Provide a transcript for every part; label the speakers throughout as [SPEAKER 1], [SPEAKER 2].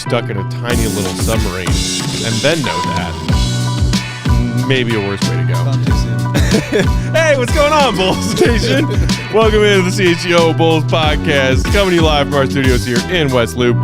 [SPEAKER 1] Stuck in a tiny little submarine and then know that, maybe a worse way to go. Hey, what's going on, Bulls Nation? Welcome into the CHGO Bulls podcast, coming to you live from our studios here in West Loop,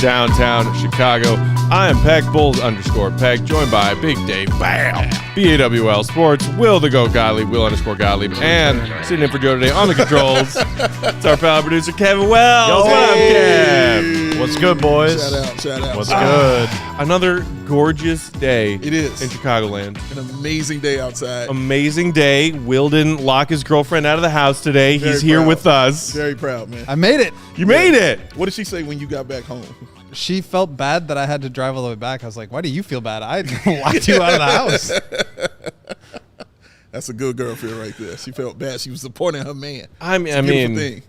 [SPEAKER 1] downtown Chicago. I am Peck, Bulls_Peck, joined by Big Dave, BAM, BAWL Sports, Will the Goat Gottlieb, Will_Gottlieb, and sitting in for Joe today on the controls, it's our pal producer, Kevin Wells.
[SPEAKER 2] Yo,
[SPEAKER 1] what up, Kev?
[SPEAKER 2] What's good, boys?
[SPEAKER 3] Shout out.
[SPEAKER 2] What's good?
[SPEAKER 1] Another gorgeous day.
[SPEAKER 3] It is.
[SPEAKER 1] In Chicagoland.
[SPEAKER 3] An amazing day outside.
[SPEAKER 1] Amazing day. Will didn't lock his girlfriend out of the house today. He's here with us.
[SPEAKER 3] Very proud, man.
[SPEAKER 4] I made it.
[SPEAKER 1] You made it.
[SPEAKER 3] What did she say when you got back home?
[SPEAKER 4] She felt bad that I had to drive all the way back. I was like, why do you feel bad? I locked you out of the house.
[SPEAKER 3] That's a good girl feel right there. She felt bad. She was supporting her man.
[SPEAKER 1] I mean,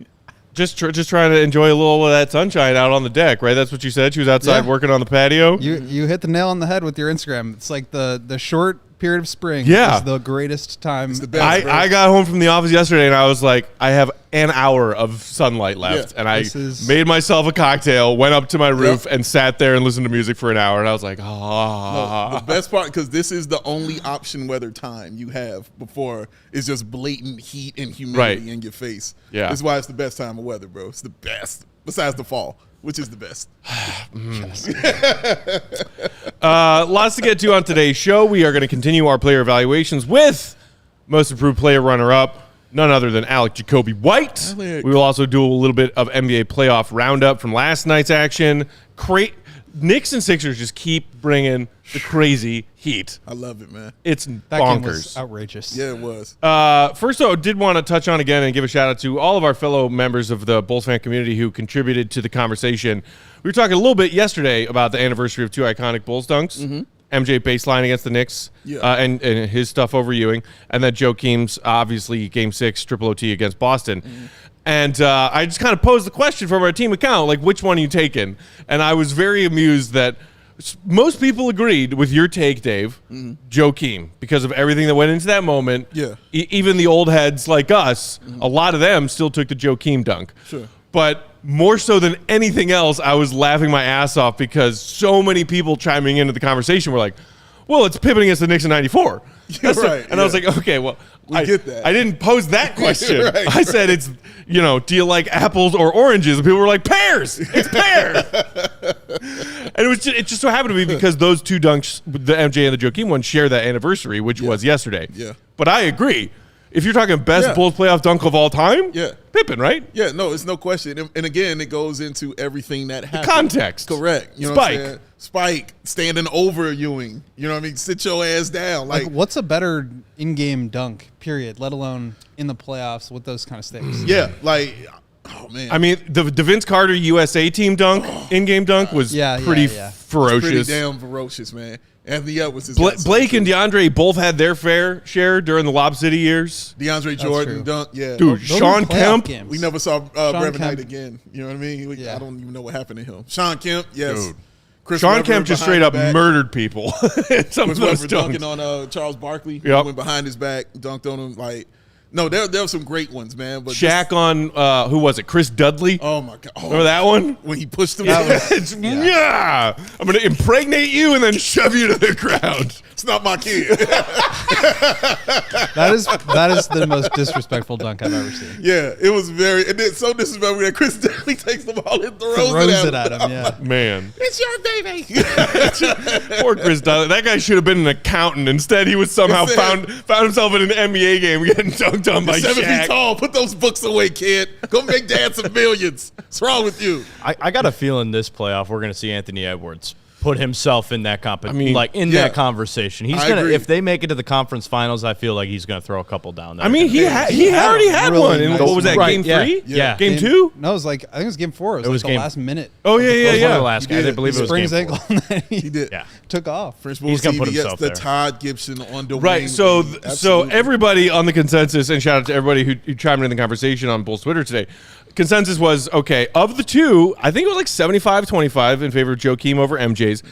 [SPEAKER 1] just trying to enjoy a little of that sunshine out on the deck, right? That's what you said. She was outside working on the patio.
[SPEAKER 4] You hit the nail on the head with your Instagram. It's like the short period of spring is the greatest time.
[SPEAKER 3] It's the best,
[SPEAKER 1] I got home from the office yesterday and I was like, I have an hour of sunlight left.
[SPEAKER 3] Yeah.
[SPEAKER 1] And I made myself a cocktail, went up to my roof and sat there and listened to music for an hour. And I was like,
[SPEAKER 3] No, the best part, because this is the only option weather time you have before is just blatant heat and humidity in your face.
[SPEAKER 1] Yeah.
[SPEAKER 3] That's why it's the best time of weather, bro. It's the best. Besides the fall, which is the best.
[SPEAKER 1] Lots to get to on today's show. We are going to continue our player evaluations with most improved player runner-up, none other than Coby White.
[SPEAKER 3] Alec.
[SPEAKER 1] We will also do a little bit of NBA playoff roundup from last night's action. Knicks and Sixers just keep bringing the crazy heat.
[SPEAKER 3] I love it, man.
[SPEAKER 1] It's
[SPEAKER 4] That
[SPEAKER 1] bonkers.
[SPEAKER 4] game was outrageous.
[SPEAKER 3] Yeah, it was.
[SPEAKER 1] First, though, I did want to touch on again and give a shout out to all of our fellow members of the Bulls fan community who contributed to the conversation. We were talking a little bit yesterday about the anniversary of two iconic Bulls dunks. MJ baseline against the Knicks and his stuff over Ewing. And then Joakim's, obviously, Game 6 triple OT against Boston. And I just kind of posed the question from our team account, like, which one are you taking? And I was very amused that most people agreed with your take, Dave, Joakim, because of everything that went into that moment.
[SPEAKER 3] Yeah.
[SPEAKER 1] Even the old heads like us, a lot of them still took the Joakim dunk.
[SPEAKER 3] Sure.
[SPEAKER 1] But more so than anything else, I was laughing my ass off because so many people chiming into the conversation were like, well, it's Pippen against the Knicks in 94.
[SPEAKER 3] Right.
[SPEAKER 1] And I was like, okay, well,
[SPEAKER 3] We get that.
[SPEAKER 1] I didn't pose that question.
[SPEAKER 3] Right.
[SPEAKER 1] I said it's, do you like apples or oranges? And people were like, pears. It's pears. And it just so happened to be because those two dunks, the MJ and the Joakim one, share that anniversary, which was yesterday.
[SPEAKER 3] Yeah.
[SPEAKER 1] But I agree. If you're talking best Bulls playoff dunk of all time, Pippen, right?
[SPEAKER 3] Yeah, no, it's no question. And again, it goes into everything that happened.
[SPEAKER 1] Context.
[SPEAKER 3] Correct. You know what I'm saying? Spike standing over Ewing. You know what I mean? Sit your ass down.
[SPEAKER 4] Like, what's a better in-game dunk, period, let alone in the playoffs with those kind of stakes?
[SPEAKER 3] Yeah, like, oh, man.
[SPEAKER 1] I mean, the Vince Carter USA team dunk, in-game dunk, was pretty ferocious.
[SPEAKER 3] Pretty damn ferocious, man. Anthony Edwards is
[SPEAKER 1] Blake and DeAndre both had their fair share during the Lob City years.
[SPEAKER 3] DeAndre Jordan dunk,
[SPEAKER 1] Dude,
[SPEAKER 4] Those
[SPEAKER 1] Sean Kemp.
[SPEAKER 4] games.
[SPEAKER 3] We never saw Brevin
[SPEAKER 4] Kemp.
[SPEAKER 3] Knight again. You know what I mean? I don't even know what happened to him. Sean Kemp, yes.
[SPEAKER 1] Dude.
[SPEAKER 3] Chris
[SPEAKER 1] Sean
[SPEAKER 3] Webber
[SPEAKER 1] Kemp just
[SPEAKER 3] behind
[SPEAKER 1] straight up
[SPEAKER 3] the back.
[SPEAKER 1] murdered people. Some
[SPEAKER 3] Chris
[SPEAKER 1] of those
[SPEAKER 3] Webber
[SPEAKER 1] dunks.
[SPEAKER 3] dunking on Charles Barkley.
[SPEAKER 1] Yep.
[SPEAKER 3] Went behind his back, dunked on him. Like, no, there were some great ones, man. But
[SPEAKER 1] Shaq on, who was it? Chris Dudley?
[SPEAKER 3] Oh, my God.
[SPEAKER 1] Remember that one?
[SPEAKER 3] When he pushed him.
[SPEAKER 1] Yeah. I'm going to impregnate you and then shove you to the ground.
[SPEAKER 3] It's not my kid.
[SPEAKER 4] That is the most disrespectful dunk I've ever seen.
[SPEAKER 3] Yeah, it was very, and it's so disrespectful that Chris Dudley takes the ball and throws
[SPEAKER 4] it at him, yeah.
[SPEAKER 1] Man.
[SPEAKER 3] It's your baby.
[SPEAKER 1] Poor Chris Dudley. That guy should have been an accountant. Instead, he was somehow found himself in an NBA game getting dunked on by
[SPEAKER 3] 7
[SPEAKER 1] Shaq.
[SPEAKER 3] feet tall. Put those books away, kid. Go make dad some millions. What's wrong with you?
[SPEAKER 2] I got a feeling this playoff we're going to see Anthony Edwards put himself in that that conversation. He's
[SPEAKER 3] I
[SPEAKER 2] gonna
[SPEAKER 3] agree.
[SPEAKER 2] if they make it to the conference finals, I feel like he's gonna throw a couple down there.
[SPEAKER 1] I mean, he already had
[SPEAKER 4] really
[SPEAKER 1] one. In,
[SPEAKER 4] nice
[SPEAKER 1] what was that?
[SPEAKER 2] Right,
[SPEAKER 1] Game
[SPEAKER 2] yeah.
[SPEAKER 1] 3?
[SPEAKER 2] Yeah.
[SPEAKER 1] Game
[SPEAKER 4] And-
[SPEAKER 1] 2?
[SPEAKER 4] No, it was like, I think it was game 4. It was,
[SPEAKER 2] was
[SPEAKER 4] like the
[SPEAKER 2] game-
[SPEAKER 4] last minute.
[SPEAKER 1] Oh yeah,
[SPEAKER 2] It was one of the
[SPEAKER 1] yeah.
[SPEAKER 2] last
[SPEAKER 3] He
[SPEAKER 2] guys. I
[SPEAKER 3] did.
[SPEAKER 2] believe it was
[SPEAKER 4] Sprained
[SPEAKER 2] game
[SPEAKER 4] his
[SPEAKER 2] 4.
[SPEAKER 4] ankle and then
[SPEAKER 3] He did.
[SPEAKER 2] Yeah.
[SPEAKER 4] took off.
[SPEAKER 3] French Bulls
[SPEAKER 2] He's gonna
[SPEAKER 3] TV,
[SPEAKER 2] put
[SPEAKER 3] yes,
[SPEAKER 2] himself
[SPEAKER 3] the
[SPEAKER 2] there.
[SPEAKER 3] Todd Gibson on Dwayne.
[SPEAKER 1] Right. So
[SPEAKER 3] Absolutely.
[SPEAKER 1] everybody on the consensus, and shout out to everybody who chimed in the conversation on Bulls Twitter today. Consensus was, okay, of the two, I think it was like 75-25 in favor of Joakim over MJ's.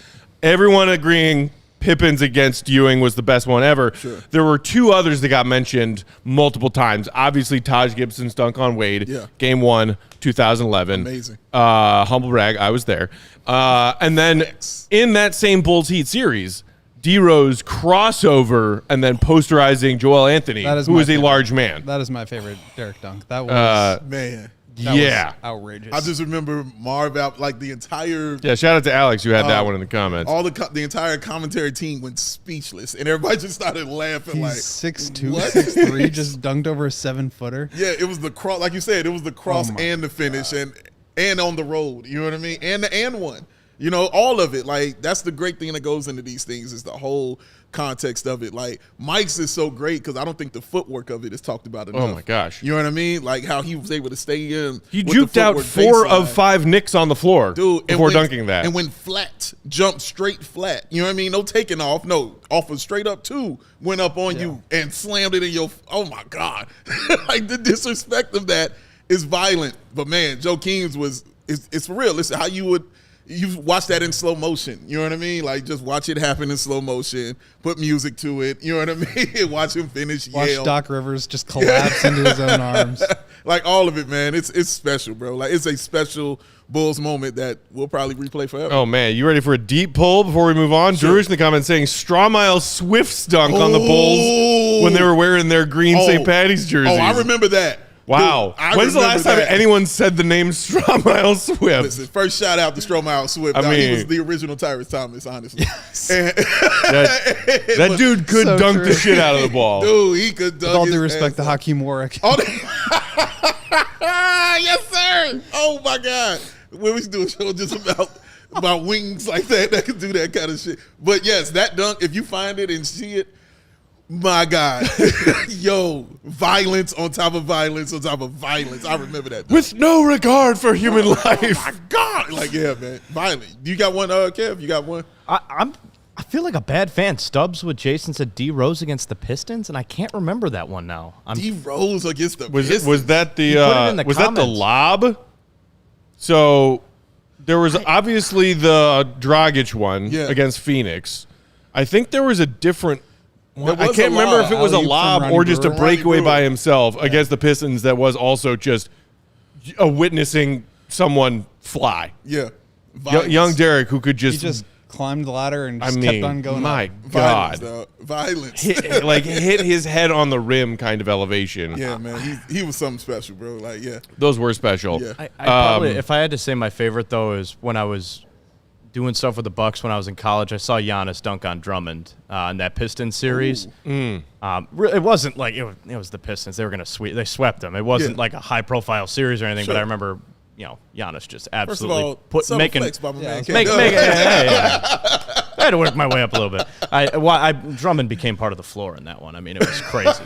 [SPEAKER 1] Everyone agreeing Pippin's against Ewing was the best one ever.
[SPEAKER 3] Sure.
[SPEAKER 1] There were two others that got mentioned multiple times. Obviously, Taj Gibson's dunk on Wade,
[SPEAKER 3] Yeah.
[SPEAKER 1] Game 1, 2011.
[SPEAKER 3] Amazing.
[SPEAKER 1] Humble brag, I was there. And then in that same Bulls Heat series, D-Rose crossover and then posterizing Joel Anthony, who
[SPEAKER 4] my
[SPEAKER 1] is a
[SPEAKER 4] favorite.
[SPEAKER 1] large man.
[SPEAKER 4] That is my favorite Derek dunk. That was,
[SPEAKER 3] Man,
[SPEAKER 4] that
[SPEAKER 1] yeah.
[SPEAKER 4] was outrageous.
[SPEAKER 3] I just remember Marv out, like the entire
[SPEAKER 1] Yeah, shout out to Alex who had that one in the comments.
[SPEAKER 3] all the entire commentary team went speechless, and everybody just started laughing.
[SPEAKER 4] He's
[SPEAKER 3] Like
[SPEAKER 4] 6'2",
[SPEAKER 3] what?
[SPEAKER 4] 6'3", just dunked over a 7-footer.
[SPEAKER 3] Yeah, it was the cross, like you said, it was the cross and the finish, and on the road. You know what I mean? And the and one. You know, all of it. Like, that's the great thing that goes into these things is the whole context of it. Like, Mike's is so great because I don't think the footwork of it is talked about enough.
[SPEAKER 1] Oh, my gosh.
[SPEAKER 3] You know what I mean? Like how he was able to stay in.
[SPEAKER 1] He
[SPEAKER 3] with
[SPEAKER 1] juked
[SPEAKER 3] the
[SPEAKER 1] out
[SPEAKER 3] footwork
[SPEAKER 1] 4 of
[SPEAKER 3] baseline.
[SPEAKER 1] 5 nicks on the floor before dunking that.
[SPEAKER 3] And went flat, jumped straight flat. You know what I mean? No taking off. No, off of straight up 2, went up on you and slammed it in your. Oh my God! Like the disrespect of that is violent. But man, Joe King's it's for real. Listen, how you watch that in slow motion. You know what I mean? Like just watch it happen in slow motion. Put music to it. You know what I mean? Watch him finish.
[SPEAKER 4] Watch
[SPEAKER 3] yell.
[SPEAKER 4] Doc Rivers just collapse into his own arms.
[SPEAKER 3] Like all of it, man. It's special, bro. Like it's a special Bulls moment that we'll probably replay forever.
[SPEAKER 1] Oh, man. You ready for a deep pull before we move on?
[SPEAKER 3] Sure.
[SPEAKER 1] Drew's in the comments saying Strawmile Swift's dunk on the Bulls when they were wearing their green St. Patty's jerseys.
[SPEAKER 3] Oh, I remember that.
[SPEAKER 1] Wow.
[SPEAKER 3] Dude,
[SPEAKER 1] When's the last time
[SPEAKER 3] remember that.
[SPEAKER 1] anyone said the name Strawmile Swift?
[SPEAKER 3] Listen, first shout out to Stromile Swift.
[SPEAKER 1] I
[SPEAKER 3] He
[SPEAKER 1] mean-
[SPEAKER 3] was the original Tyrese Thomas, honestly.
[SPEAKER 4] Yes.
[SPEAKER 3] And-
[SPEAKER 1] That dude could
[SPEAKER 4] So
[SPEAKER 1] dunk
[SPEAKER 4] true.
[SPEAKER 1] the shit out of the ball.
[SPEAKER 3] dude, he could dunk
[SPEAKER 4] With all
[SPEAKER 3] his
[SPEAKER 4] due respect to
[SPEAKER 3] ass
[SPEAKER 4] Hakeem Warwick.
[SPEAKER 3] off. Yes, sir. Oh my God. We was doing a show just about wings like that could do that kind of shit. But yes, that dunk, if you find it and see it, my God. Yo, violence on top of violence on top of violence. I remember that.
[SPEAKER 1] With no regard for human life.
[SPEAKER 3] My God. Like, yeah, man. Violent. You got one, Kev? You got one?
[SPEAKER 2] I feel like a bad fan. Stubbs with Jason said D Rose against the Pistons, and I can't remember that one now.
[SPEAKER 3] D Rose against the
[SPEAKER 1] Was
[SPEAKER 3] Pistons.
[SPEAKER 1] that the
[SPEAKER 2] put it in the
[SPEAKER 1] was that the
[SPEAKER 2] comments.
[SPEAKER 1] lob? So there was obviously the Dragic one
[SPEAKER 3] Yeah.
[SPEAKER 1] against Phoenix. I think there was a different one.
[SPEAKER 3] There
[SPEAKER 1] I
[SPEAKER 3] was
[SPEAKER 1] can't
[SPEAKER 3] a
[SPEAKER 1] remember
[SPEAKER 3] lob.
[SPEAKER 1] if it was a
[SPEAKER 4] Alley-oop from
[SPEAKER 1] lob
[SPEAKER 4] Ronnie
[SPEAKER 1] or just a
[SPEAKER 4] Brewer.
[SPEAKER 1] breakaway
[SPEAKER 3] Ronnie
[SPEAKER 1] by
[SPEAKER 3] Brewer.
[SPEAKER 1] himself against the Pistons that was also just witnessing someone fly.
[SPEAKER 3] Yeah.
[SPEAKER 1] Young Derek who could
[SPEAKER 4] He
[SPEAKER 1] just,
[SPEAKER 4] just climbed the ladder and
[SPEAKER 1] I
[SPEAKER 4] just
[SPEAKER 1] mean,
[SPEAKER 4] kept on going
[SPEAKER 1] my
[SPEAKER 4] up.
[SPEAKER 3] Violence,
[SPEAKER 1] God.
[SPEAKER 3] dog. Violence.
[SPEAKER 1] hit his head on the rim kind of elevation.
[SPEAKER 3] Yeah, man. He was something special, bro. Like, yeah.
[SPEAKER 1] Those were special.
[SPEAKER 3] Yeah.
[SPEAKER 2] I probably, if I had to say my favorite though, is when I was doing stuff with the Bucks when I was in college. I saw Giannis dunk on Drummond in that Pistons series. It wasn't like it was the Pistons. They were gonna they swept them. It wasn't
[SPEAKER 3] Yeah.
[SPEAKER 2] like a high profile series or anything.
[SPEAKER 3] Sure.
[SPEAKER 2] But I remember, Giannis just
[SPEAKER 3] First of
[SPEAKER 2] absolutely
[SPEAKER 3] all, subtle
[SPEAKER 2] making
[SPEAKER 3] flex by my man.
[SPEAKER 2] make,
[SPEAKER 3] Kev.
[SPEAKER 2] make I had to work my way up a little bit. Drummond became part of the floor in that one. I mean, it was crazy.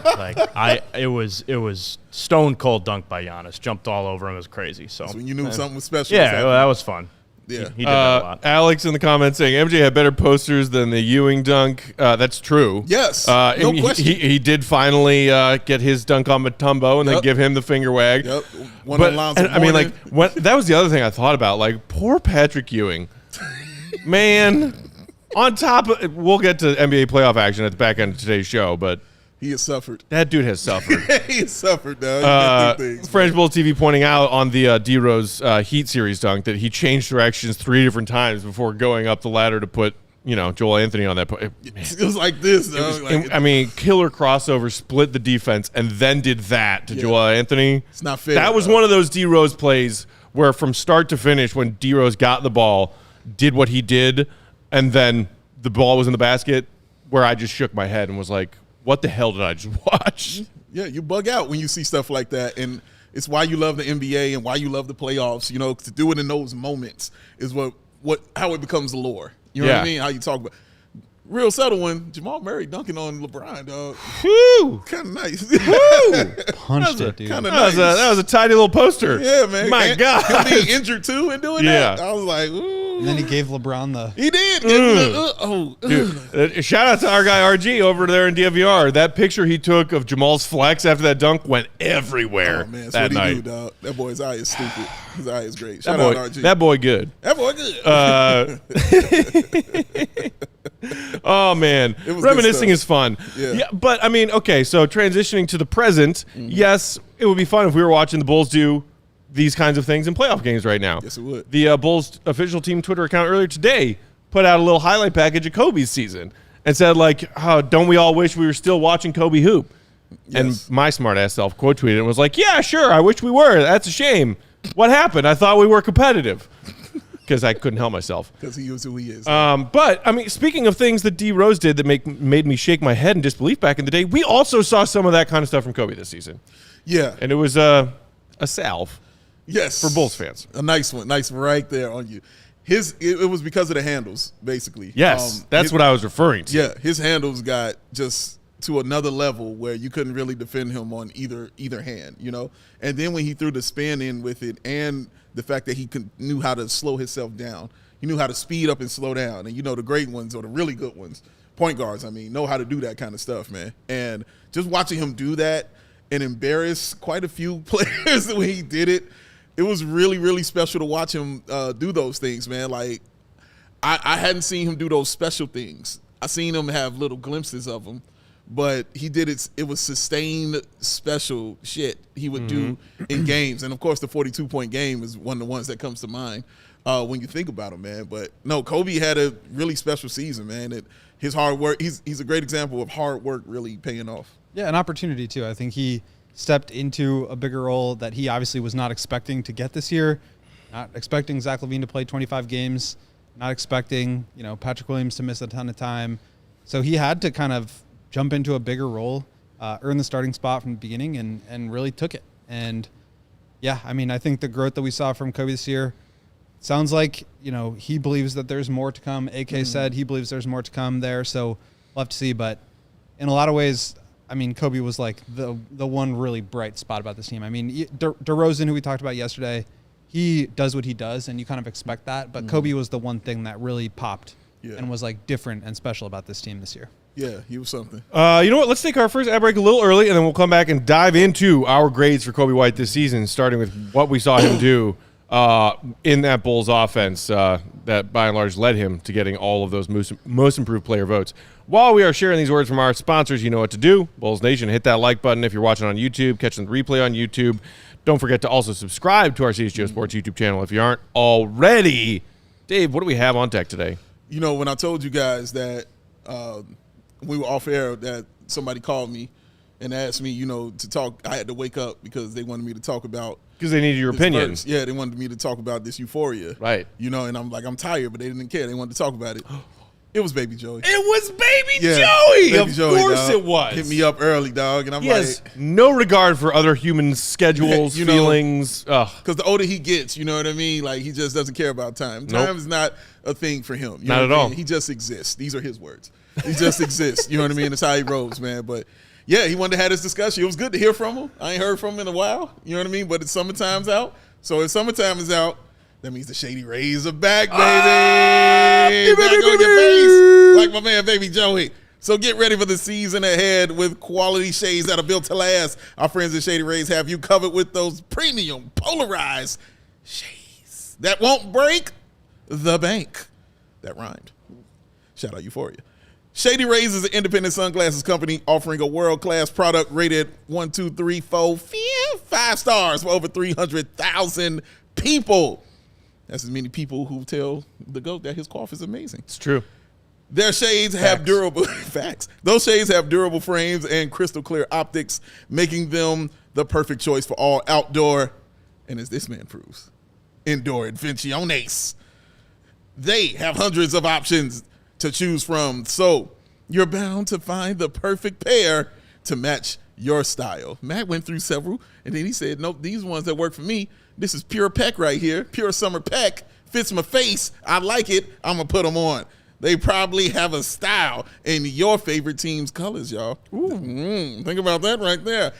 [SPEAKER 2] It was stone cold dunk by Giannis. Jumped all over him. It was crazy. So
[SPEAKER 3] When you knew something was special.
[SPEAKER 2] yeah, well, that was fun.
[SPEAKER 3] Yeah.
[SPEAKER 2] He did that a lot.
[SPEAKER 1] Alex in the comments saying MJ had better posters than the Ewing dunk. That's true.
[SPEAKER 3] Yes,
[SPEAKER 1] and
[SPEAKER 3] no question.
[SPEAKER 1] He did finally get his dunk on Mutombo and then
[SPEAKER 3] Yep.
[SPEAKER 1] give him the finger wag.
[SPEAKER 3] Yep. One
[SPEAKER 1] But
[SPEAKER 3] of the lines
[SPEAKER 1] and,
[SPEAKER 3] of
[SPEAKER 1] I mean, like
[SPEAKER 3] morning.
[SPEAKER 1] that was the other thing I thought about. Like poor Patrick Ewing, man. On top of, we'll get to NBA playoff action at the back end of today's show, but
[SPEAKER 3] he has suffered.
[SPEAKER 1] that dude has suffered.
[SPEAKER 3] He has suffered, dog. He's been through things.
[SPEAKER 1] French Bulls TV pointing out on the D-Rose Heat series dunk that he changed directions 3 different times before going up the ladder to put, Joel Anthony on that point.
[SPEAKER 3] It was like this, dog. Like,
[SPEAKER 1] I mean, killer crossover, split the defense, and then did that to Joel Anthony.
[SPEAKER 3] It's not fair,
[SPEAKER 1] That was
[SPEAKER 3] dog.
[SPEAKER 1] one of those D-Rose plays where from start to finish, when D-Rose got the ball, did what he did, and then the ball was in the basket, where I just shook my head and was like, what the hell did I just watch?
[SPEAKER 3] Yeah, you bug out when you see stuff like that, and it's why you love the NBA and why you love the playoffs. To do it in those moments is how it becomes lore. You know what
[SPEAKER 1] Yeah.
[SPEAKER 3] I mean? How you talk about real subtle one. Jamal Murray dunking on LeBron, dog.
[SPEAKER 1] Whew.
[SPEAKER 3] Kind of nice.
[SPEAKER 4] Punched it, dude.
[SPEAKER 3] Kind of
[SPEAKER 1] That
[SPEAKER 3] nice.
[SPEAKER 1] was a tiny little poster.
[SPEAKER 3] Yeah, man.
[SPEAKER 1] My
[SPEAKER 3] And
[SPEAKER 1] God.
[SPEAKER 3] him being injured too and doing
[SPEAKER 1] Yeah.
[SPEAKER 3] that. I was like, ooh.
[SPEAKER 4] And then he gave LeBron the.
[SPEAKER 3] He did.
[SPEAKER 1] Dude, shout out to our guy RG over there in DVR. That picture he took of Jamal's flex after that dunk went everywhere
[SPEAKER 3] Oh, man, that's
[SPEAKER 1] that
[SPEAKER 3] what he
[SPEAKER 1] night.
[SPEAKER 3] do, dog. That boy's eye is stupid. His eye is great.
[SPEAKER 1] That
[SPEAKER 3] Shout
[SPEAKER 1] boy,
[SPEAKER 3] out RG.
[SPEAKER 1] that boy good.
[SPEAKER 3] That boy good.
[SPEAKER 1] Oh man,
[SPEAKER 3] It was good
[SPEAKER 1] reminiscing
[SPEAKER 3] stuff.
[SPEAKER 1] is fun.
[SPEAKER 3] Yeah.
[SPEAKER 1] But I mean, okay, so transitioning to the present, yes, it would be fun if we were watching the Bulls do these kinds of things in playoff games right now.
[SPEAKER 3] Yes, it would.
[SPEAKER 1] The Bulls official team Twitter account earlier today put out a little highlight package of Kobe's season and said, like, oh, don't we all wish we were still watching Kobe hoop?
[SPEAKER 3] Yes.
[SPEAKER 1] And my smart ass self quote tweeted and was like, yeah, sure, I wish we were. That's a shame. What happened? I thought we were competitive. Because I couldn't help myself.
[SPEAKER 3] Because he is who he is.
[SPEAKER 1] But, I mean, speaking of things that D. Rose did that made me shake my head in disbelief back in the day, we also saw some of that kind of stuff from Kobe this season.
[SPEAKER 3] Yeah.
[SPEAKER 1] And it was a salve
[SPEAKER 3] Yes.
[SPEAKER 1] for Bulls fans.
[SPEAKER 3] A nice one. Nice one right there on you. It was because of the handles, basically.
[SPEAKER 1] Yes, that's what I was referring to.
[SPEAKER 3] Yeah, his handles got just to another level where you couldn't really defend him on either hand, you know? And then when he threw the spin in with it and the fact that he knew how to slow himself down, he knew how to speed up and slow down. And, you know, the great ones or the really good ones, point guards, I mean, know how to do that kind of stuff, man. And just watching him do that and embarrass quite a few players when he did it, it was really, really special to watch him do those things, man. Like, I hadn't seen him do those special things. I seen him have little glimpses of them, but he did it. It was sustained special shit he would do in games. And, of course, the 42-point game is one of the ones that comes to mind when you think about him, man. But, no, Kobe had a really special season, man. And his hard work, he's a great example of hard work really paying off.
[SPEAKER 4] Yeah, an opportunity, too. I think he stepped into a bigger role that he obviously was not expecting to get this year. Not expecting Zach LaVine to play 25 games. Not expecting, Patrick Williams to miss a ton of time. So he had to kind of jump into a bigger role, earn the starting spot from the beginning, and really took it. And, yeah, I mean, I think the growth that we saw from Kobe this year sounds like, he believes that there's more to come. AK said he believes there's more to come there, so we'll have to see. But in a lot of ways, I mean, Kobe was like the one really bright spot about this team. I mean, DeRozan, who we talked about yesterday, he does what he does, and you kind of expect that. But Kobe was the one thing that really popped and was like different and special about this team this year.
[SPEAKER 3] Yeah, he was something.
[SPEAKER 1] You know what? Let's take our first ad break a little early, and then we'll come back and dive into our grades for Coby White this season, starting with what we saw him do in that Bulls offense that, by and large, led him to getting all of those most improved player votes. While we are sharing these words from our sponsors, you know what to do. Bulls Nation, hit that like button if you're watching on YouTube, catching the replay on YouTube. Don't forget to also subscribe to our CHGO Sports YouTube channel if you aren't already. Dave, what do we have on deck today?
[SPEAKER 3] When I told you guys that we were off air, that somebody called me and asked me, to talk, I had to wake up because they wanted me to talk about.
[SPEAKER 1] Because they needed your opinion.
[SPEAKER 3] Verse. Yeah, they wanted me to talk about this euphoria.
[SPEAKER 1] Right.
[SPEAKER 3] And I'm like, I'm tired, but they didn't care. They wanted to talk about it. It was Baby Joey.
[SPEAKER 1] It was Baby
[SPEAKER 3] Yeah,
[SPEAKER 1] Joey.
[SPEAKER 3] Baby
[SPEAKER 1] Of
[SPEAKER 3] Joey,
[SPEAKER 1] course
[SPEAKER 3] dog.
[SPEAKER 1] it was.
[SPEAKER 3] Hit me up early, dog. And I'm
[SPEAKER 1] He has
[SPEAKER 3] like,
[SPEAKER 1] no regard for other human schedules, feelings.
[SPEAKER 3] because the older he gets, you know what I mean? Like, he just doesn't care about time.
[SPEAKER 1] Nope.
[SPEAKER 3] Time is not a thing for him. You
[SPEAKER 1] Not
[SPEAKER 3] know
[SPEAKER 1] at
[SPEAKER 3] what I
[SPEAKER 1] all.
[SPEAKER 3] mean? He just exists. These are his words. He just exists. You know what I mean? That's how he rolls, man. But, yeah, he wanted to have this discussion. It was good to hear from him. I ain't heard from him in a while. You know what I mean? But it's summertime's out. So if summertime is out, that means the Shady Rays are back, baby. Back on your face, like my man, Baby Joey. So get ready for the season ahead with quality shades that are built to last. Our friends at Shady Rays have you covered with those premium polarized shades that won't break the bank. That rhymed. Shout out Euphoria. Shady Rays is an independent sunglasses company offering a world-class product rated 1, 2, 3, 4, 5 stars for over 300,000 people. That's as many people who tell the GOAT that his cough is amazing.
[SPEAKER 1] It's true.
[SPEAKER 3] Their shades have durable facts. Those shades have durable frames and crystal clear optics, making them the perfect choice for all outdoor, and as this man proves, indoor adventures. They have hundreds of options to choose from, so you're bound to find the perfect pair to match your style. Matt went through several, and then he said, nope, these ones that work for me, this is pure peck right here, pure summer peck, fits my face, I like it, I'm going to put them on. They probably have a style in your favorite team's colors, y'all. Think about that right there.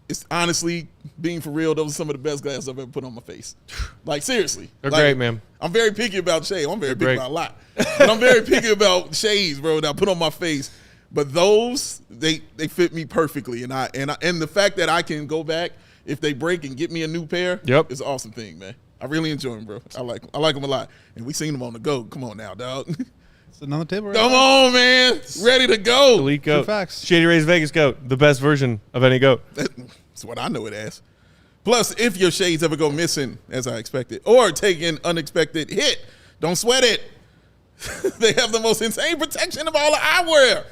[SPEAKER 3] It's honestly, being for real, those are some of the best glasses I've ever put on my face. Like, seriously.
[SPEAKER 1] They're
[SPEAKER 3] like,
[SPEAKER 1] great, man.
[SPEAKER 3] I'm very picky about shades. I'm very
[SPEAKER 1] They're
[SPEAKER 3] picky about a lot. But I'm very picky about shades, bro, that I put on my face. But those, they fit me perfectly. And the fact that I can go back if they break and get me a new pair is an awesome thing, man. I really enjoy them, bro. I like them a lot. And we seen them on the go. Come on now, dog.
[SPEAKER 4] It's another table right
[SPEAKER 3] Come
[SPEAKER 4] now.
[SPEAKER 3] on, man. Ready to go.
[SPEAKER 1] Elite goat.
[SPEAKER 4] True facts.
[SPEAKER 1] Shady Rays Vegas goat. The best version of any goat.
[SPEAKER 3] That's what I know it as. Plus, if your shades ever go missing, as I expected, or take an unexpected hit, don't sweat it. They have the most insane protection of all the eyewear.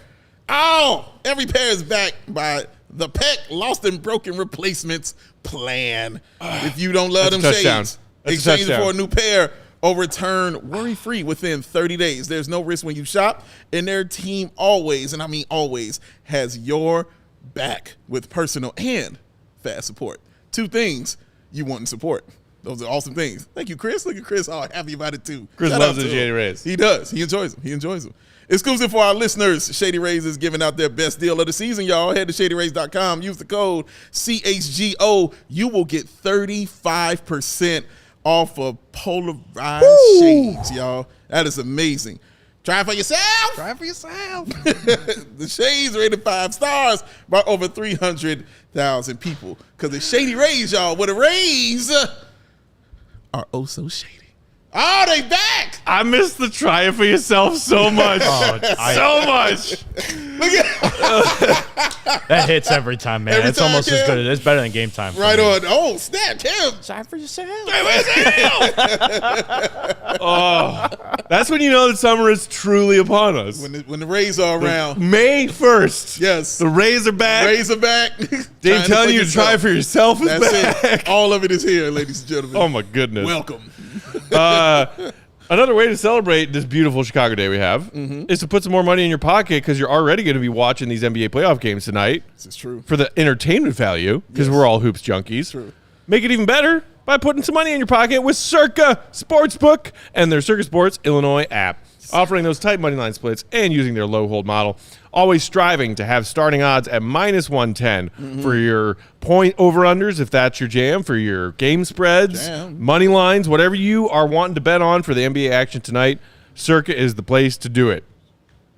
[SPEAKER 3] Oh, every pair is backed by the Peck Lost and Broken Replacements Plan. If you don't love them shades, exchange it for a new pair or return worry-free within 30 days. There's no risk when you shop, and their team always, and I mean always, has your back with personal and fast support. Two things you want in support. Those are awesome things. Thank you, Chris. Look at Chris, all happy about it too.
[SPEAKER 1] Chris
[SPEAKER 3] Shout
[SPEAKER 1] loves
[SPEAKER 3] out
[SPEAKER 1] the
[SPEAKER 3] to
[SPEAKER 1] Shady
[SPEAKER 3] him.
[SPEAKER 1] Rays.
[SPEAKER 3] He does. He enjoys them. Exclusive for our listeners, Shady Rays is giving out their best deal of the season, y'all. Head to shadyrays.com. Use the code CHGO. You will get 35% off of polarized shades, y'all. That is amazing. Try it for yourself.
[SPEAKER 4] Try it for yourself.
[SPEAKER 3] The shades rated 5 stars by over 300,000 people. Because the Shady Rays, y'all, with a raise are oh so shady. Oh, they back.
[SPEAKER 1] I miss the try it for yourself so much. So much.
[SPEAKER 3] Look at
[SPEAKER 2] That hits every time, man.
[SPEAKER 3] Every
[SPEAKER 2] It's
[SPEAKER 3] time,
[SPEAKER 2] almost
[SPEAKER 3] Cam.
[SPEAKER 2] as good. It's better than game time. for
[SPEAKER 3] right
[SPEAKER 2] me.
[SPEAKER 3] on. Oh, snap, Tim.
[SPEAKER 2] Sorry for yourself.
[SPEAKER 1] That's when you know that summer is truly upon us.
[SPEAKER 3] When the Rays are around.
[SPEAKER 1] May 1st.
[SPEAKER 3] Yes.
[SPEAKER 1] The Rays are back.
[SPEAKER 3] Rays are back.
[SPEAKER 1] Dave telling you to try for yourself is
[SPEAKER 3] That's
[SPEAKER 1] back.
[SPEAKER 3] it. All of it is here, ladies and gentlemen.
[SPEAKER 1] Oh, my goodness.
[SPEAKER 3] Welcome.
[SPEAKER 1] Another way to celebrate this beautiful Chicago day we have is to put some more money in your pocket because you're already going to be watching these NBA playoff games tonight
[SPEAKER 3] This is true.
[SPEAKER 1] for the entertainment value because we're all hoops junkies.
[SPEAKER 3] True.
[SPEAKER 1] Make it even better by putting some money in your pocket with Circa Sportsbook and their Circa Sports Illinois app, offering those tight money line splits and using their low hold model. Always striving to have starting odds at minus 110 for your point over-unders, if that's your jam, for your game spreads, money lines, whatever you are wanting to bet on for the NBA action tonight, Circa is the place to do it.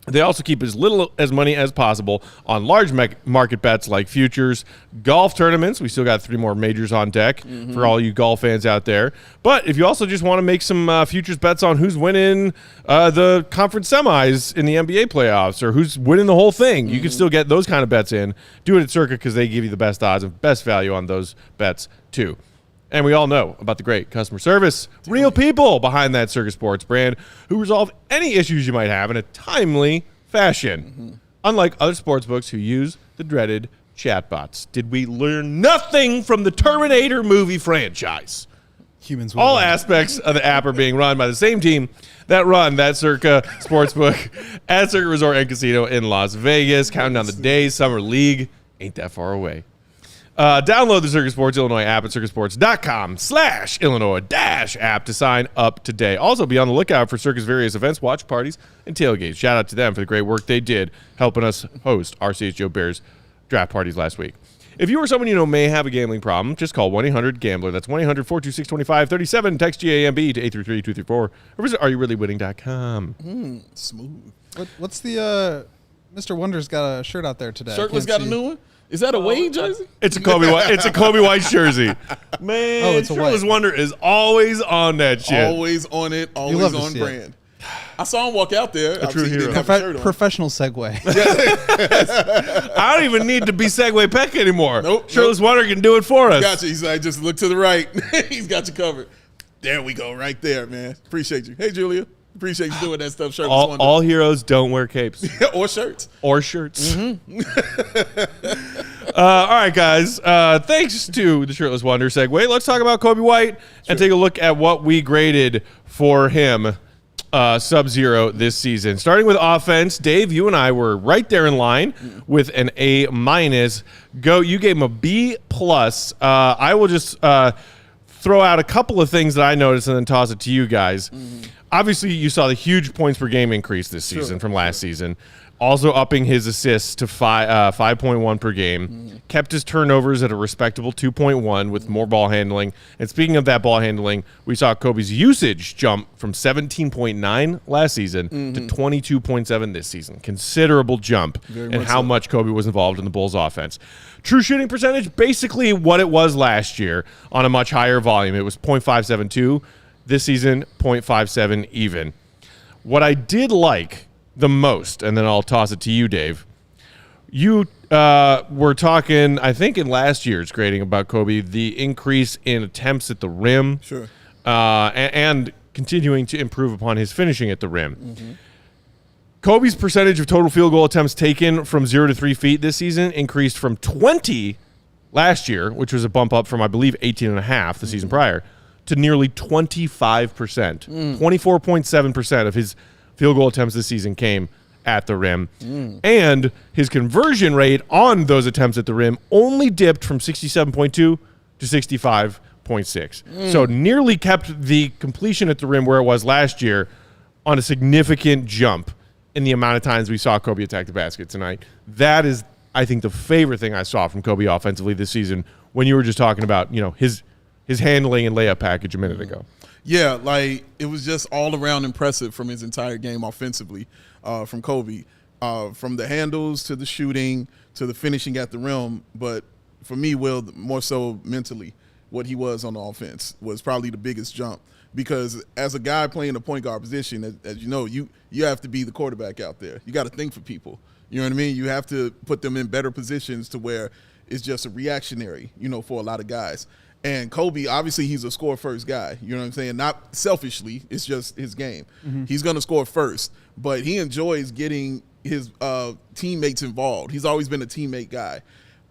[SPEAKER 1] They also keep as little as money as possible on large market bets like futures, golf tournaments. We still got 3 more majors on deck for all you golf fans out there. But if you also just want to make some futures bets on who's winning the conference semis in the NBA playoffs or who's winning the whole thing, you can still get those kind of bets in. Do it at Circa because they give you the best odds and best value on those bets too. And we all know about the great customer service, real people behind that Circa Sports brand who resolve any issues you might have in a timely fashion. Unlike other sportsbooks who use the dreaded chatbots. Did we learn nothing from the Terminator movie franchise?
[SPEAKER 4] Humans will
[SPEAKER 1] All
[SPEAKER 4] win.
[SPEAKER 1] aspects of the app are being run by the same team that run that Circa Sportsbook at Circa Resort and Casino in Las Vegas. Counting down the days, Summer League ain't that far away. Download the Circa Sports Illinois app at circasports.com/Illinois-app to sign up today. Also, be on the lookout for Circa's various events, watch parties, and tailgates. Shout out to them for the great work they did helping us host our CHGO Bears draft parties last week. If you or someone you know may have a gambling problem, just call 1-800-GAMBLER. That's 1-800-426-2537. Text GAMB to 833-234 or visit areyourreallywinning.com.
[SPEAKER 3] Smooth.
[SPEAKER 4] What's the Mr. Wonder's got a shirt out there today? I
[SPEAKER 3] Shirtless
[SPEAKER 4] can't
[SPEAKER 3] got a
[SPEAKER 4] see.
[SPEAKER 3] new one? Is that a Wade jersey?
[SPEAKER 1] It's a Coby White. It's a Coby White jersey. Man,
[SPEAKER 4] Oh, it's a
[SPEAKER 1] Shirtless
[SPEAKER 4] white.
[SPEAKER 1] Wonder is always on that shit.
[SPEAKER 3] Always on it, always
[SPEAKER 4] love to
[SPEAKER 3] on
[SPEAKER 4] see it.
[SPEAKER 3] brand. I saw him walk out there.
[SPEAKER 1] true
[SPEAKER 3] Obviously, he didn't
[SPEAKER 1] hero.
[SPEAKER 3] have a shirt on.
[SPEAKER 4] Professional segue.
[SPEAKER 1] I don't even need to be Segway Peck anymore.
[SPEAKER 3] Nope,
[SPEAKER 1] Shirtless Wonder can do it for us.
[SPEAKER 3] Gotcha. He's like, just look to the right. He's got you covered. There we go, right there, man. Appreciate you. Hey, Julia. Appreciate you doing that stuff. Shirtless Wonder.
[SPEAKER 1] All heroes don't wear capes
[SPEAKER 3] or shirts.
[SPEAKER 1] or shirts. All right, guys. Thanks to the Shirtless Wonder segue. Let's talk about Coby White and take a look at what we graded for him sub-zero this season. Starting with offense, Dave, you and I were right there in line with an A-. Go. You gave him a B+. I will just throw out a couple of things that I noticed and then toss it to you guys. Obviously, you saw the huge points per game increase this season from last season. Also upping his assists to 5.1 per game. Kept his turnovers at a respectable 2.1 with more ball handling. And speaking of that ball handling, we saw Coby's usage jump from 17.9 last season to 22.7 this season. Considerable jump in how much Coby was involved in the Bulls offense. True shooting percentage, basically what it was last year on a much higher volume. It was .572. This season, .57 even. What I did like the most, and then I'll toss it to you, Dave. You were talking, I think, in last year's grading about Coby, the increase in attempts at the rim, and continuing to improve upon his finishing at the rim. Coby's percentage of total field goal attempts taken from 0 to 3 feet this season increased from 20 last year, which was a bump up from, I believe, 18.5 the season prior, to nearly 25%. 24.7% of his field goal attempts this season came at the rim. And his conversion rate on those attempts at the rim only dipped from 67.2 to 65.6. So nearly kept the completion at the rim where it was last year on a significant jump in the amount of times we saw Coby attack the basket tonight. That is, I think, the favorite thing I saw from Coby offensively this season when you were just talking about, his handling and layup package a minute ago.
[SPEAKER 3] Yeah, like it was just all around impressive from his entire game offensively from Coby, from the handles to the shooting to the finishing at the rim. But for me, Will, more so mentally, what he was on the offense was probably the biggest jump. Because as a guy playing the point guard position, as you know, you have to be the quarterback out there. You got to think for people. You know what I mean? You have to put them in better positions to where it's just a reactionary, for a lot of guys. And Coby, obviously, he's a score-first guy. You know what I'm saying? Not selfishly. It's just his game. He's going to score first. But he enjoys getting his teammates involved. He's always been a teammate guy.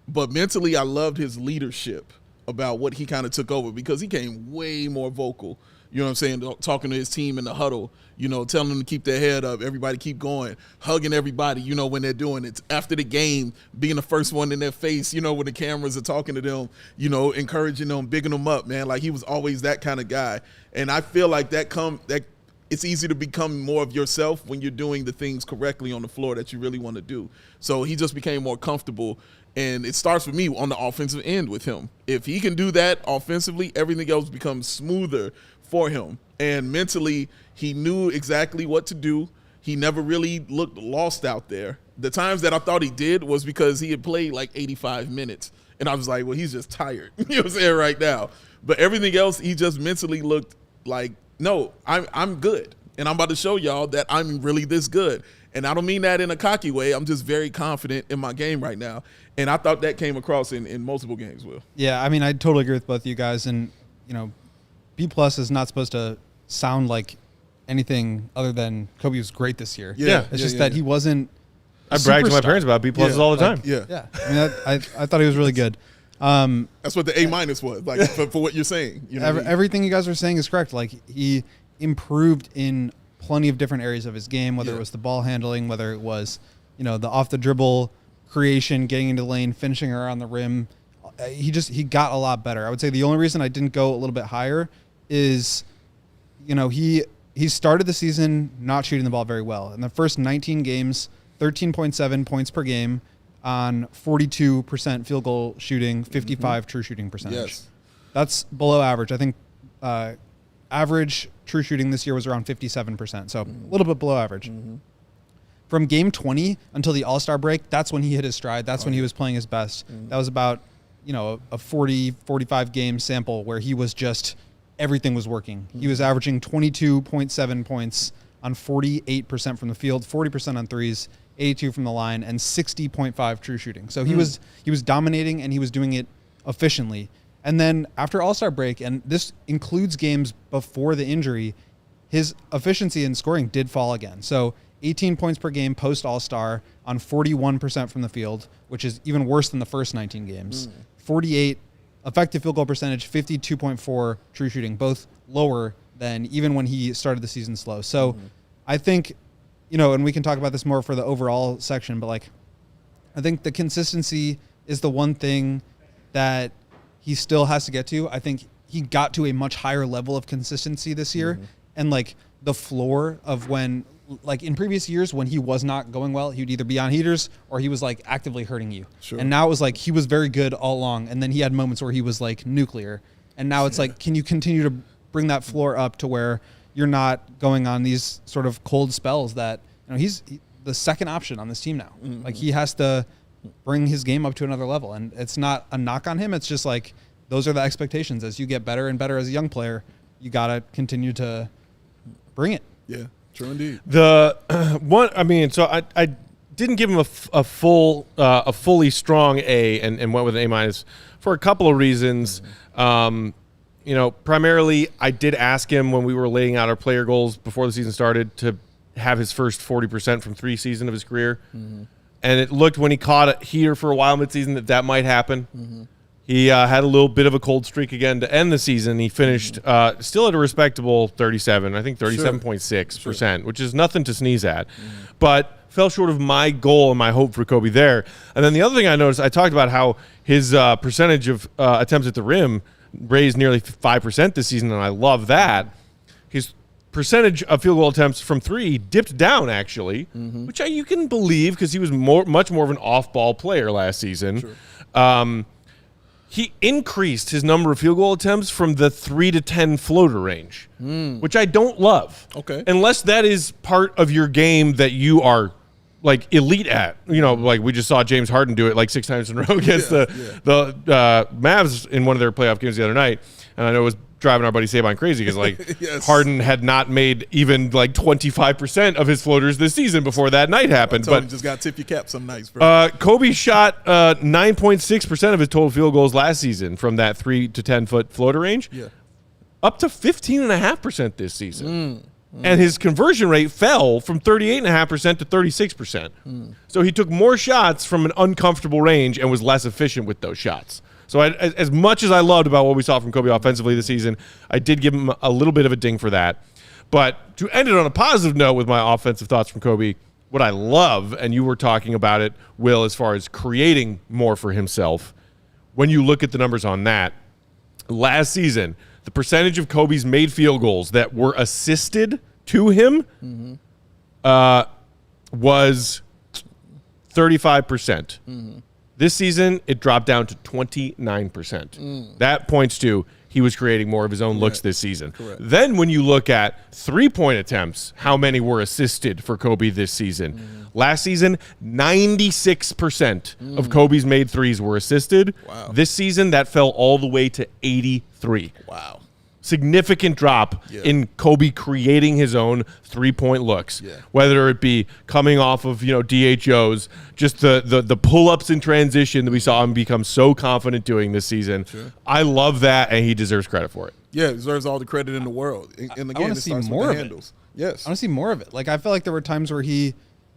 [SPEAKER 3] But mentally, I loved his leadership about what he kind of took over because he came way more vocal. You know what I'm saying? Talking to his team in the huddle, telling them to keep their head up, everybody keep going, hugging everybody, when they're doing it. After the game, being the first one in their face, when the cameras are talking to them, encouraging them, bigging them up, man. Like he was always that kind of guy. And I feel like that it's easy to become more of yourself when you're doing the things correctly on the floor that you really want to do. So he just became more comfortable. And it starts with me on the offensive end with him. If he can do that offensively, everything else becomes smoother for him. And mentally, he knew exactly what to do. He never really looked lost out there. The times that I thought he did was because he had played like 85 minutes. And I was like, well, he's just tired. You know what I'm saying right now. But everything else, he just mentally looked like, no, I'm good. And I'm about to show y'all that I'm really this good. And I don't mean that in a cocky way. I'm just very confident in my game right now. And I thought that came across in multiple games, Will.
[SPEAKER 4] Yeah, I mean, I totally agree with both of you guys. And, B+ is not supposed to sound like anything other than Coby was great this year.
[SPEAKER 1] Yeah.
[SPEAKER 4] It's just that he wasn't
[SPEAKER 1] I brag to my parents about B+ all the time.
[SPEAKER 4] Yeah. I mean, I thought he was really good.
[SPEAKER 3] That's what the A- was, like for what you're saying.
[SPEAKER 4] Everything you guys are saying is correct. Like he improved in plenty of different areas of his game, whether it was the ball handling, whether it was, the off the dribble creation, getting into the lane, finishing around the rim. He got a lot better. I would say the only reason I didn't go a little bit higher is, he started the season not shooting the ball very well. In the first 19 games, 13.7 points per game on 42% field goal shooting, 55 true shooting percentage.
[SPEAKER 3] Yes.
[SPEAKER 4] That's below average. I think average true shooting this year was around 57%, so a little bit below average. From game 20 until the All-Star break, that's when he hit his stride. That's when he was playing his best. That was about, a 40, 45 game sample where he was just, everything was working. He was averaging 22.7 points on 48% from the field, 40% on threes, 82 from the line, and 60.5 true shooting. So he was dominating, and he was doing it efficiently. And then after All-Star break, and this includes games before the injury, his efficiency in scoring did fall again. So 18 points per game post All-Star on 41% from the field, which is even worse than the first 19 games. 48 effective field goal percentage, 52.4 true shooting, both lower than even when he started the season slow. So I think, and we can talk about this more for the overall section, but I think the consistency is the one thing that he still has to get to. I think he got to a much higher level of consistency this year. and like the floor of when, like in previous years when he was not going well, he would either be on heaters or he was like actively hurting you.
[SPEAKER 3] Sure.
[SPEAKER 4] And now it was like he was very good all along, and then he had moments where he was like nuclear. And now it's like, can you continue to bring that floor up to where you're not going on these sort of cold spells that, you know, he's the second option on this team now.
[SPEAKER 3] Mm-hmm.
[SPEAKER 4] Like he has to bring his game up to another level, and it's not a knock on him. It's just like those are the expectations. As you get better and better as a young player, you got to continue to bring it.
[SPEAKER 3] Yeah, true indeed.
[SPEAKER 1] The one, I mean, so I didn't give him a fully strong A and went with an A- for a couple of reasons. You know, primarily I did ask him when we were laying out our player goals before the season started to have his first 40% from 3 season of his career. And it looked when he caught a heater for a while midseason that might happen. He had a little bit of a cold streak again to end the season. He finished still at a respectable 37, I think 37.6%, which is nothing to sneeze at. But fell short of my goal and my hope for Coby there. And then the other thing I noticed, I talked about how his percentage of attempts at the rim raised nearly 5% this season, and I love that. His percentage of field goal attempts from 3 dipped down, actually, which you can believe because he was much more of an off-ball player last season. Sure. He increased his number of field goal attempts from the 3 to 10 floater range, which I don't love.
[SPEAKER 3] Okay.
[SPEAKER 1] Unless that is part of your game that you are like elite at. You know, like we just saw James Harden do it like 6 times in a row against the Mavs in one of their playoff games the other night. And I know it was driving our buddy Saban crazy because like Harden had not made even like 25% of his floaters this season before that night happened. But
[SPEAKER 3] just got to tip your cap some nights, bro.
[SPEAKER 1] Coby shot 9.6% of his total field goals last season from that 3 to 10 foot floater range, up to 15.5% this season. And his conversion rate fell from 38.5% to 36%. So he took more shots from an uncomfortable range and was less efficient with those shots. So as much as I loved about what we saw from Coby offensively this season, I did give him a little bit of a ding for that. But to end it on a positive note with my offensive thoughts from Coby, what I love, and you were talking about it, Will, as far as creating more for himself, when you look at the numbers on that, last season, the percentage of Coby's made field goals that were assisted to him was 35%. This season, it dropped down to 29%. That points to he was creating more of his own looks this season.
[SPEAKER 3] Correct.
[SPEAKER 1] Then when you look at 3-point attempts, how many were assisted for Coby this season? Last season, 96% of Coby's made threes were assisted.
[SPEAKER 3] Wow.
[SPEAKER 1] This season, that fell all the way to 83.
[SPEAKER 3] Wow.
[SPEAKER 1] Significant drop in Coby creating his own 3-point looks, whether it be coming off of DHOs, just the pull-ups in transition that we saw him become so confident doing this season. Sure. I love that, and he deserves credit for it.
[SPEAKER 3] Yeah, he deserves all the credit in the world. And again,
[SPEAKER 4] I want to see more of it.
[SPEAKER 3] Yes,
[SPEAKER 4] I want to see more of it. Like I feel like there were times where he,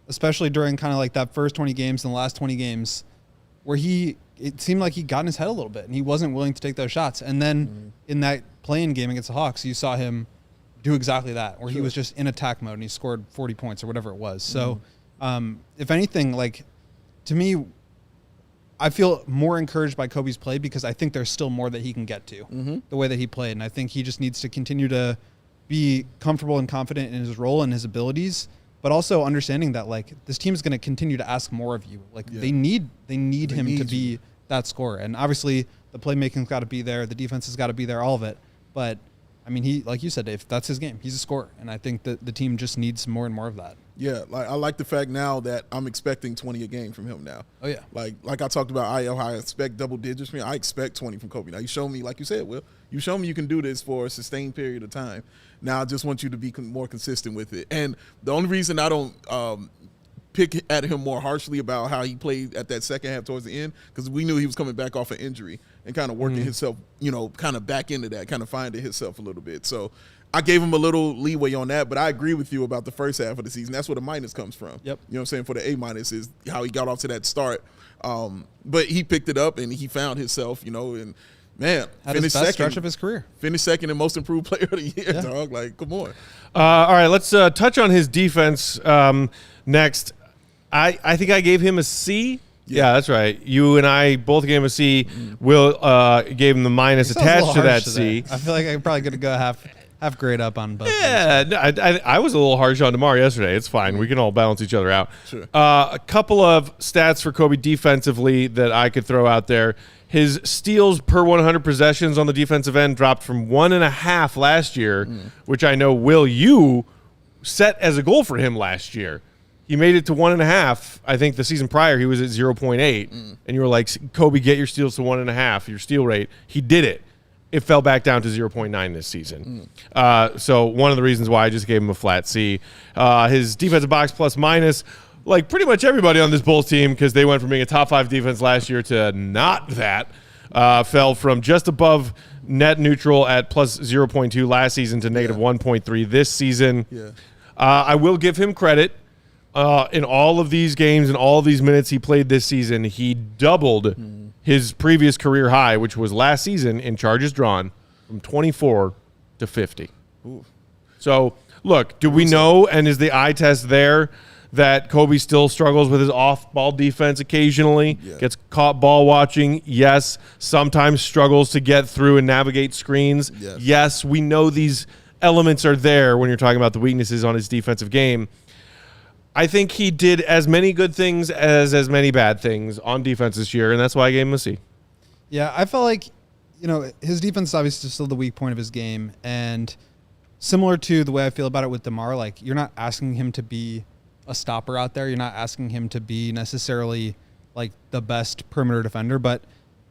[SPEAKER 4] especially during kind of like that first 20 games and the last 20 games, where it seemed like he got in his head a little bit and he wasn't willing to take those shots. And then in that playing game against the Hawks, you saw him do exactly that, where he was just in attack mode and he scored 40 points or whatever it was. So if anything, like to me, I feel more encouraged by Coby's play because I think there's still more that he can get to the way that he played. And I think he just needs to continue to be comfortable and confident in his role and his abilities, but also understanding that like this team is going to continue to ask more of you. Like they need him to be that scorer. And obviously the playmaking's got to be there. The defense has got to be there, all of it. But I mean, he, like you said, Dave, that's his game. He's a scorer. And I think that the team just needs more and more of that.
[SPEAKER 3] Yeah, like I like the fact now that I'm expecting 20 a game from him now.
[SPEAKER 4] Oh yeah.
[SPEAKER 3] Like I talked about how I expect double digits from him. I expect 20 from Coby. Now you show me, like you said, Will, you show me you can do this for a sustained period of time. Now I just want you to be more consistent with it. And the only reason I don't pick at him more harshly about how he played at that second half towards the end, because we knew he was coming back off an injury and kind of working himself, kind of back into that, kind of finding himself a little bit. So I gave him a little leeway on that, but I agree with you about the first half of the season. That's where the minus comes from. Yep. You know what I'm saying? For the A- is how he got off to that start. But he picked it up and he found himself, and man,
[SPEAKER 4] had his best stretch of his career.
[SPEAKER 3] Finished second in most improved player of the year, dog. Like, come on.
[SPEAKER 1] All right, let's touch on his defense next. I think I gave him a C. Yeah, that's right. You and I both gave him a C. Will gave him the minus attached to that C.
[SPEAKER 4] I feel like I probably could go half grade up on both.
[SPEAKER 1] Yeah, no, I was a little harsh on DeMar yesterday. It's fine. We can all balance each other out.
[SPEAKER 3] Sure.
[SPEAKER 1] A couple of stats for Coby defensively that I could throw out there. His steals per 100 possessions on the defensive end dropped from 1.5 last year, which I know, Will, you set as a goal for him last year. He made it to 1.5. I think the season prior he was at 0.8, and you were like, Coby, get your steals to 1.5, your steal rate. He did it. It fell back down to 0.9 this season. So one of the reasons why I just gave him a flat C. His defensive box plus minus, like pretty much everybody on this Bulls team, because they went from being a top 5 defense last year to not that, fell from just above net neutral at plus 0.2 last season to negative 1.3 this season.
[SPEAKER 3] Yeah.
[SPEAKER 1] I will give him credit. In all of these games and all of these minutes he played this season, he doubled his previous career high, which was last season in charges drawn, from 24 to 50.
[SPEAKER 3] Ooh.
[SPEAKER 1] So, look, do we know, and is the eye test there, that Coby still struggles with his off-ball defense occasionally, gets caught ball watching? Yes. Sometimes struggles to get through and navigate screens? Yes, we know these elements are there when you're talking about the weaknesses on his defensive game. I think he did as many good things as many bad things on defense this year, and that's why I gave him a C.
[SPEAKER 4] Yeah, I felt like, his defense is obviously still the weak point of his game, and similar to the way I feel about it with DeMar, like, you're not asking him to be a stopper out there. You're not asking him to be necessarily like the best perimeter defender, but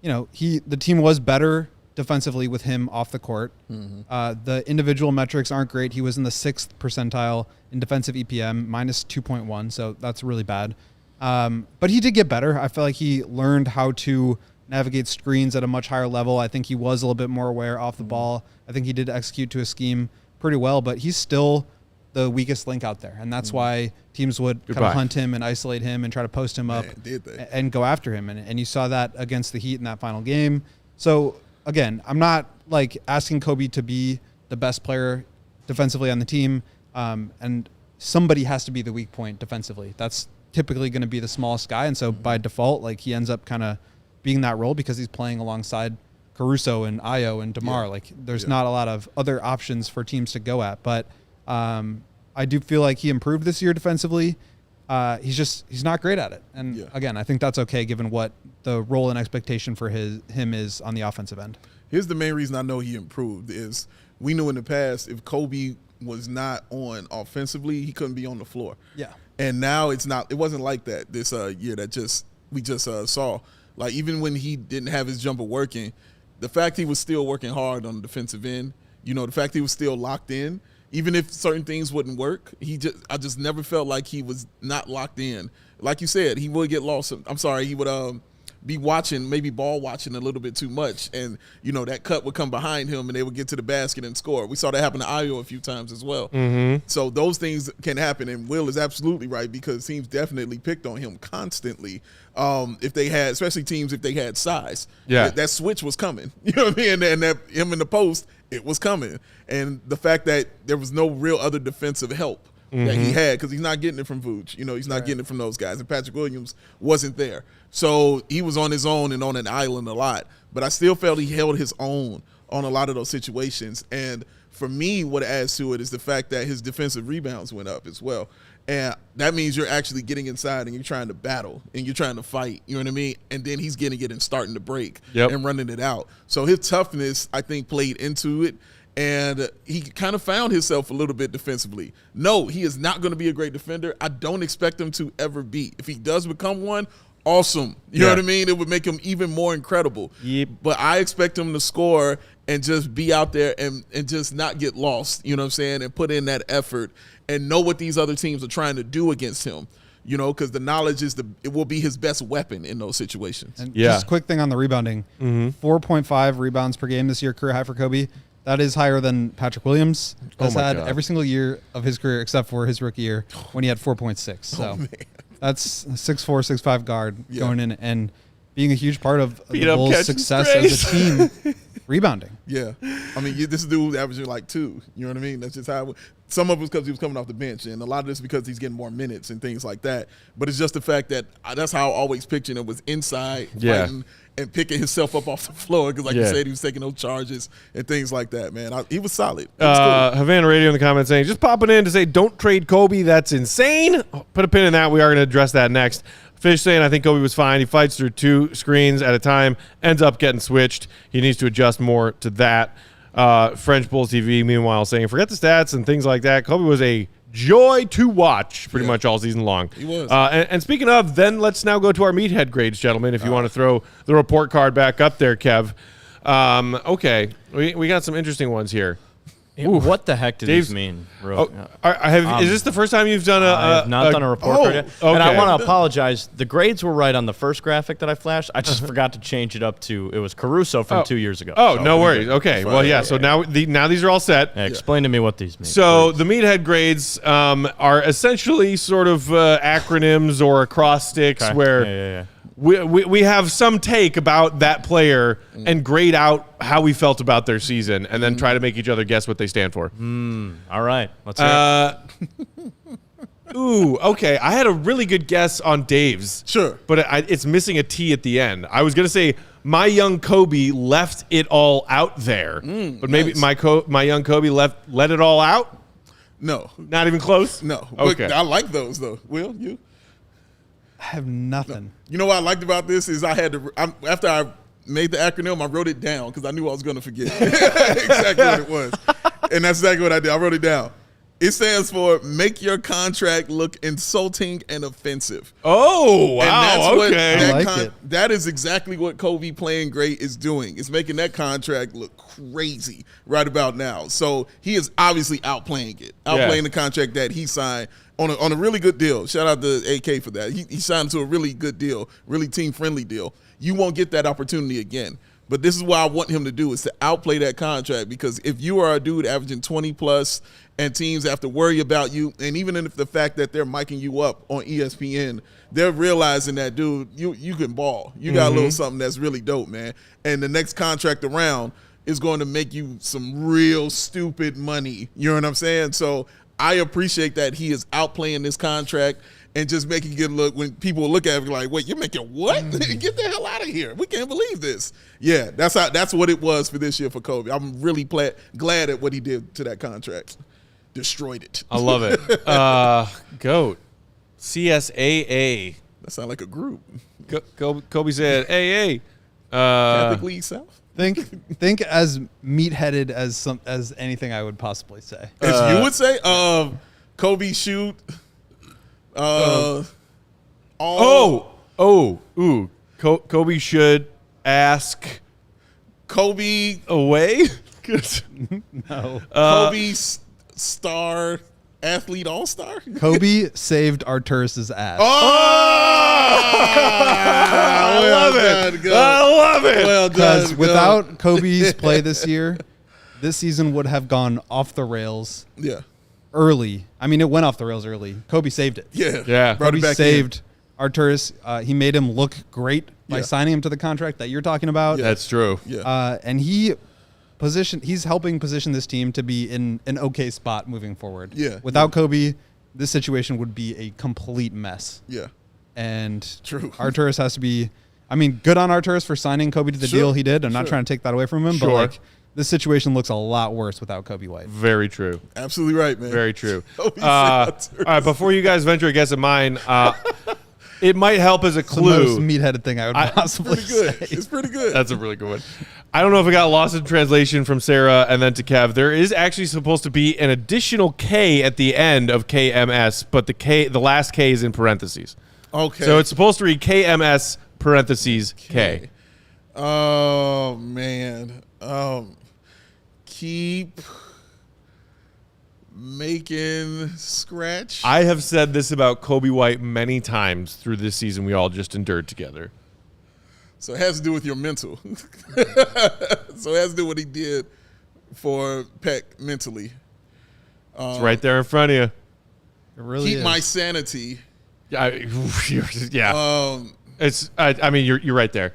[SPEAKER 4] the team was better defensively with him off the court. The individual metrics aren't great. He was in the 6th percentile in defensive EPM, minus 2.1, so that's really bad. But he did get better. I feel like he learned how to navigate screens at a much higher level. I think he was a little bit more aware off the ball. I think he did execute to a scheme pretty well, but he's still the weakest link out there, and that's why teams would kind of hunt him and isolate him and try to post him up and go after him. And you saw that against the Heat in that final game. So again, I'm not like asking Coby to be the best player defensively on the team, and somebody has to be the weak point defensively. That's typically going to be the smallest guy, and so by default, like, he ends up kind of being that role because he's playing alongside Caruso and Ayo and DeMar. Like, there's not a lot of other options for teams to go at, but I do feel like he improved this year defensively. He's not great at it. And again, I think that's okay given what the role and expectation for him is on the offensive end.
[SPEAKER 3] Here's the main reason I know he improved is we knew in the past if Coby was not on offensively, he couldn't be on the floor. Yeah. And now it wasn't like that this year that we just saw. Like, even when he didn't have his jumper working, the fact he was still working hard on the defensive end, the fact he was still locked in, even if certain things wouldn't work, I just never felt like he was not locked in. Like you said, he would get lost. He would be watching, maybe ball watching a little bit too much, and that cut would come behind him, and they would get to the basket and score. We saw that happen to Ayo a few times as well. So those things can happen, and Will is absolutely right because teams definitely picked on him constantly. If they had, especially teams if they had size, that switch was coming. You know what I mean? And that him in the post, it was coming. And the fact that there was no real other defensive help that he had, because he's not getting it from Vooch. He's not getting it from those guys. And Patrick Williams wasn't there. So he was on his own and on an island a lot. But I still felt he held his own on a lot of those situations. And for me, what adds to it is the fact that his defensive rebounds went up as well. And that means you're actually getting inside and you're trying to battle and you're trying to fight. You know what I mean? And then he's getting it and starting to break and running it out. So his toughness, I think, played into it. And he kind of found himself a little bit defensively. No, he is not going to be a great defender. I don't expect him to ever be. If he does become one, awesome. You know what I mean? It would make him even more incredible. But I expect him to score and just be out there and just not get lost, you know what I'm saying, and put in that effort and know what these other teams are trying to do against him. Because the knowledge it will be his best weapon in those situations.
[SPEAKER 4] And just a quick thing on the rebounding. 4.5 rebounds per game this year, career high for Coby. That is higher than Patrick Williams has had every single year of his career except for his rookie year when he had 4.6. So that's a 6'4", 6'5" guard going in and being a huge part of the Bulls' success as a team. rebounding.
[SPEAKER 3] Yeah. I mean, this dude averaging like 2. You know what I mean? That's just how some of it's because he was coming off the bench, and a lot of this because he's getting more minutes and things like that. But it's just the fact that that's how I always pictured him, was inside fighting and picking himself up off the floor because, like you said, he was taking those charges and things like that, man. He was solid. It was cool.
[SPEAKER 1] Havana Radio in the comments saying, just popping in to say, don't trade Coby. That's insane. Put a pin in that. We are going to address that next. Fish saying, I think Coby was fine. He fights through 2 screens at a time, ends up getting switched. He needs to adjust more to that. French Bulls TV, meanwhile, saying, forget the stats and things like that. Coby was a joy to watch pretty much all season long.
[SPEAKER 3] He was.
[SPEAKER 1] And speaking of, then let's now go to our meathead grades, gentlemen, if you want to throw the report card back up there, Kev. Okay, we got some interesting ones here.
[SPEAKER 2] What the heck does
[SPEAKER 1] Dave's-
[SPEAKER 2] this mean?
[SPEAKER 1] Is this the first time you've done
[SPEAKER 2] I have not done a report card yet.
[SPEAKER 1] okay.
[SPEAKER 2] And I want to apologize. The grades were right on the first graphic that I flashed. I just forgot to change it up to, it was Caruso from 2 years ago.
[SPEAKER 1] Oh,
[SPEAKER 2] So-
[SPEAKER 1] no worries. Okay, well, yeah, so now these are all set.
[SPEAKER 2] Yeah, explain to me what these mean.
[SPEAKER 1] So the meathead grades are essentially sort of acronyms or acrostics
[SPEAKER 2] Okay.
[SPEAKER 1] where
[SPEAKER 2] Yeah.
[SPEAKER 1] we have some take about that player and grade out how we felt about their season and then try to make each other guess what they stand for.
[SPEAKER 2] All right. Let's hear it.
[SPEAKER 1] Ooh, okay. I had a really good guess on Dave's.
[SPEAKER 3] Sure.
[SPEAKER 1] But it's missing a T at the end. I was going to say my young Coby left it all out there. But maybe
[SPEAKER 3] nice.
[SPEAKER 1] my young Coby let it all out?
[SPEAKER 3] No.
[SPEAKER 1] Not even close?
[SPEAKER 3] No.
[SPEAKER 1] Okay.
[SPEAKER 3] But I like those, though. Will, you?
[SPEAKER 4] I have nothing.
[SPEAKER 3] You know what I liked about this is after I made the acronym, I wrote it down because I knew I was going to forget exactly what it was. And that's exactly what I did. I wrote it down. It stands for make your contract look insulting and offensive.
[SPEAKER 1] Oh, wow.
[SPEAKER 3] And that's what
[SPEAKER 1] Okay.
[SPEAKER 4] I like it.
[SPEAKER 3] that is exactly what Coby playing great is doing. It's making that contract look crazy right about now. So he is obviously outplaying the contract that he signed on a really good deal. Shout out to AK for that. He signed to a really good deal, really team-friendly deal. You won't get that opportunity again. But this is what I want him to do, is to outplay that contract, because if you are a dude averaging 20-plus and teams have to worry about you, and even if the fact that they're miking you up on ESPN, they're realizing that, dude, you can ball. You got a little something that's really dope, man. And the next contract around is going to make you some real stupid money. You know what I'm saying? So I appreciate that he is outplaying this contract and just making it look, when people look at it like, wait, you're making what? Get the hell out of here. We can't believe this. Yeah, that's what it was for this year for Coby. I'm really glad at what he did to that contract. Destroyed it.
[SPEAKER 1] I love it. GOAT. CSAA.
[SPEAKER 3] That sounds like a group.
[SPEAKER 1] Coby said, hey.
[SPEAKER 3] Catholic League South?
[SPEAKER 4] Think as meat-headed as anything I would possibly say.
[SPEAKER 3] As you would say, Coby shoot.
[SPEAKER 1] Coby should ask
[SPEAKER 3] Coby
[SPEAKER 1] away.
[SPEAKER 4] No.
[SPEAKER 3] Coby star athlete all-star.
[SPEAKER 4] Coby saved Arturas' ass.
[SPEAKER 1] I love it. I love it.
[SPEAKER 3] Well
[SPEAKER 4] Because
[SPEAKER 3] done.
[SPEAKER 4] without Kobe's play this year, this season would have gone off the rails
[SPEAKER 3] Yeah.
[SPEAKER 4] early. I mean, it went off the rails early. Kobe saved it.
[SPEAKER 3] Yeah. Brought it
[SPEAKER 4] Kobe
[SPEAKER 3] back
[SPEAKER 4] saved Arturas. He made him look great by
[SPEAKER 3] Yeah.
[SPEAKER 4] signing him to the contract that you're talking about.
[SPEAKER 1] That's true.
[SPEAKER 3] in. Yeah.
[SPEAKER 4] And he's helping position this team to be in an okay spot moving forward.
[SPEAKER 3] Yeah.
[SPEAKER 4] Without Kobe, this situation would be a complete mess.
[SPEAKER 3] Yeah.
[SPEAKER 4] And
[SPEAKER 3] True.
[SPEAKER 4] Arturas has to be, I mean, good on Arturas for signing Kobe to the
[SPEAKER 3] Sure.
[SPEAKER 4] deal he did. I'm not
[SPEAKER 3] Sure.
[SPEAKER 4] trying to take that away from him,
[SPEAKER 1] Sure.
[SPEAKER 4] but like this situation looks a lot worse without Coby White.
[SPEAKER 1] Very true.
[SPEAKER 3] Absolutely right, man.
[SPEAKER 1] Very true.
[SPEAKER 3] Kobe
[SPEAKER 1] All
[SPEAKER 3] saved
[SPEAKER 1] right, before you guys venture a guess at mine, it might help as a
[SPEAKER 4] The most
[SPEAKER 1] clue.
[SPEAKER 4] meat-headed thing I would possibly
[SPEAKER 3] Pretty good.
[SPEAKER 4] say.
[SPEAKER 3] It's pretty good.
[SPEAKER 1] That's a really good one. I don't know if it got lost in translation from Sarah and then to Kev. There is actually supposed to be an additional K at the end of KMS, but the last K is in parentheses.
[SPEAKER 3] Okay.
[SPEAKER 1] So it's supposed to read KMS parentheses K.
[SPEAKER 3] Oh man. Keep making scratch.
[SPEAKER 1] I have said this about Coby White many times through this season we all just endured together.
[SPEAKER 3] So it has to do with your mental. So it has to do with what he did for Peck mentally.
[SPEAKER 1] It's right there in front of you.
[SPEAKER 4] It really
[SPEAKER 3] Keep
[SPEAKER 4] is.
[SPEAKER 3] my sanity.
[SPEAKER 1] Yeah.
[SPEAKER 3] Um,
[SPEAKER 1] I mean, you're right there.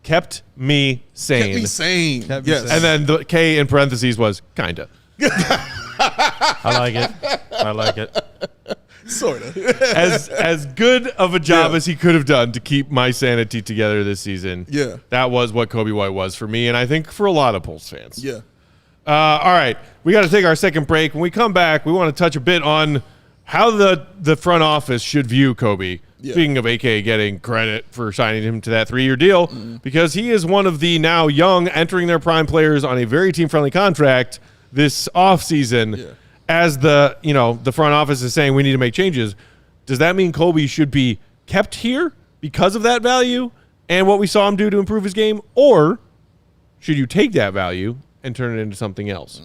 [SPEAKER 1] kept me sane.
[SPEAKER 3] Kept me sane.
[SPEAKER 4] Kept me
[SPEAKER 3] Yes.
[SPEAKER 4] sane.
[SPEAKER 1] And then the K in parentheses was kinda.
[SPEAKER 2] I like it. I like it.
[SPEAKER 3] Sort of.
[SPEAKER 1] As good of a job
[SPEAKER 3] Yeah.
[SPEAKER 1] as he could have done to keep my sanity together this season.
[SPEAKER 3] Yeah.
[SPEAKER 1] That was what Coby White was for me, and I think for a lot of Bulls fans.
[SPEAKER 3] Yeah.
[SPEAKER 1] All right, we got to take our second break. When we come back, we want to touch a bit on how the front office should view Coby.
[SPEAKER 3] Yeah.
[SPEAKER 1] Speaking of AK getting credit for signing him to that 3-year deal, because he is one of the now young, entering their prime players on a very team-friendly contract this offseason.
[SPEAKER 3] Yeah.
[SPEAKER 1] As the front office is saying we need to make changes, does that mean Coby should be kept here because of that value and what we saw him do to improve his game, or should you take that value and turn it into something else?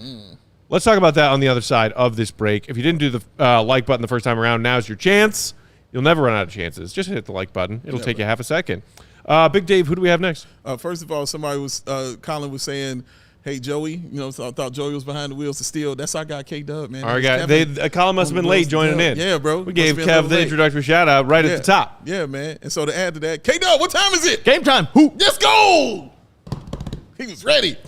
[SPEAKER 1] Let's talk about that on the other side of this break. If you didn't do the like button the first time around, now's your chance. You'll never run out of chances. Just hit the like button. It'll take you half a second. Big Dave, who do we have next?
[SPEAKER 3] First of all, Colin was saying, hey, Joey, I thought Joey was behind the wheels of steel. That's our guy, K-Dub, man.
[SPEAKER 1] Our guy. Colin must have been late joining in.
[SPEAKER 3] Yeah, bro.
[SPEAKER 1] We gave Kev the introductory shout out right at the top.
[SPEAKER 3] Yeah, man. And so to add to that, K-Dub, what time is it?
[SPEAKER 2] Game time. Who?
[SPEAKER 3] Let's go. He was ready.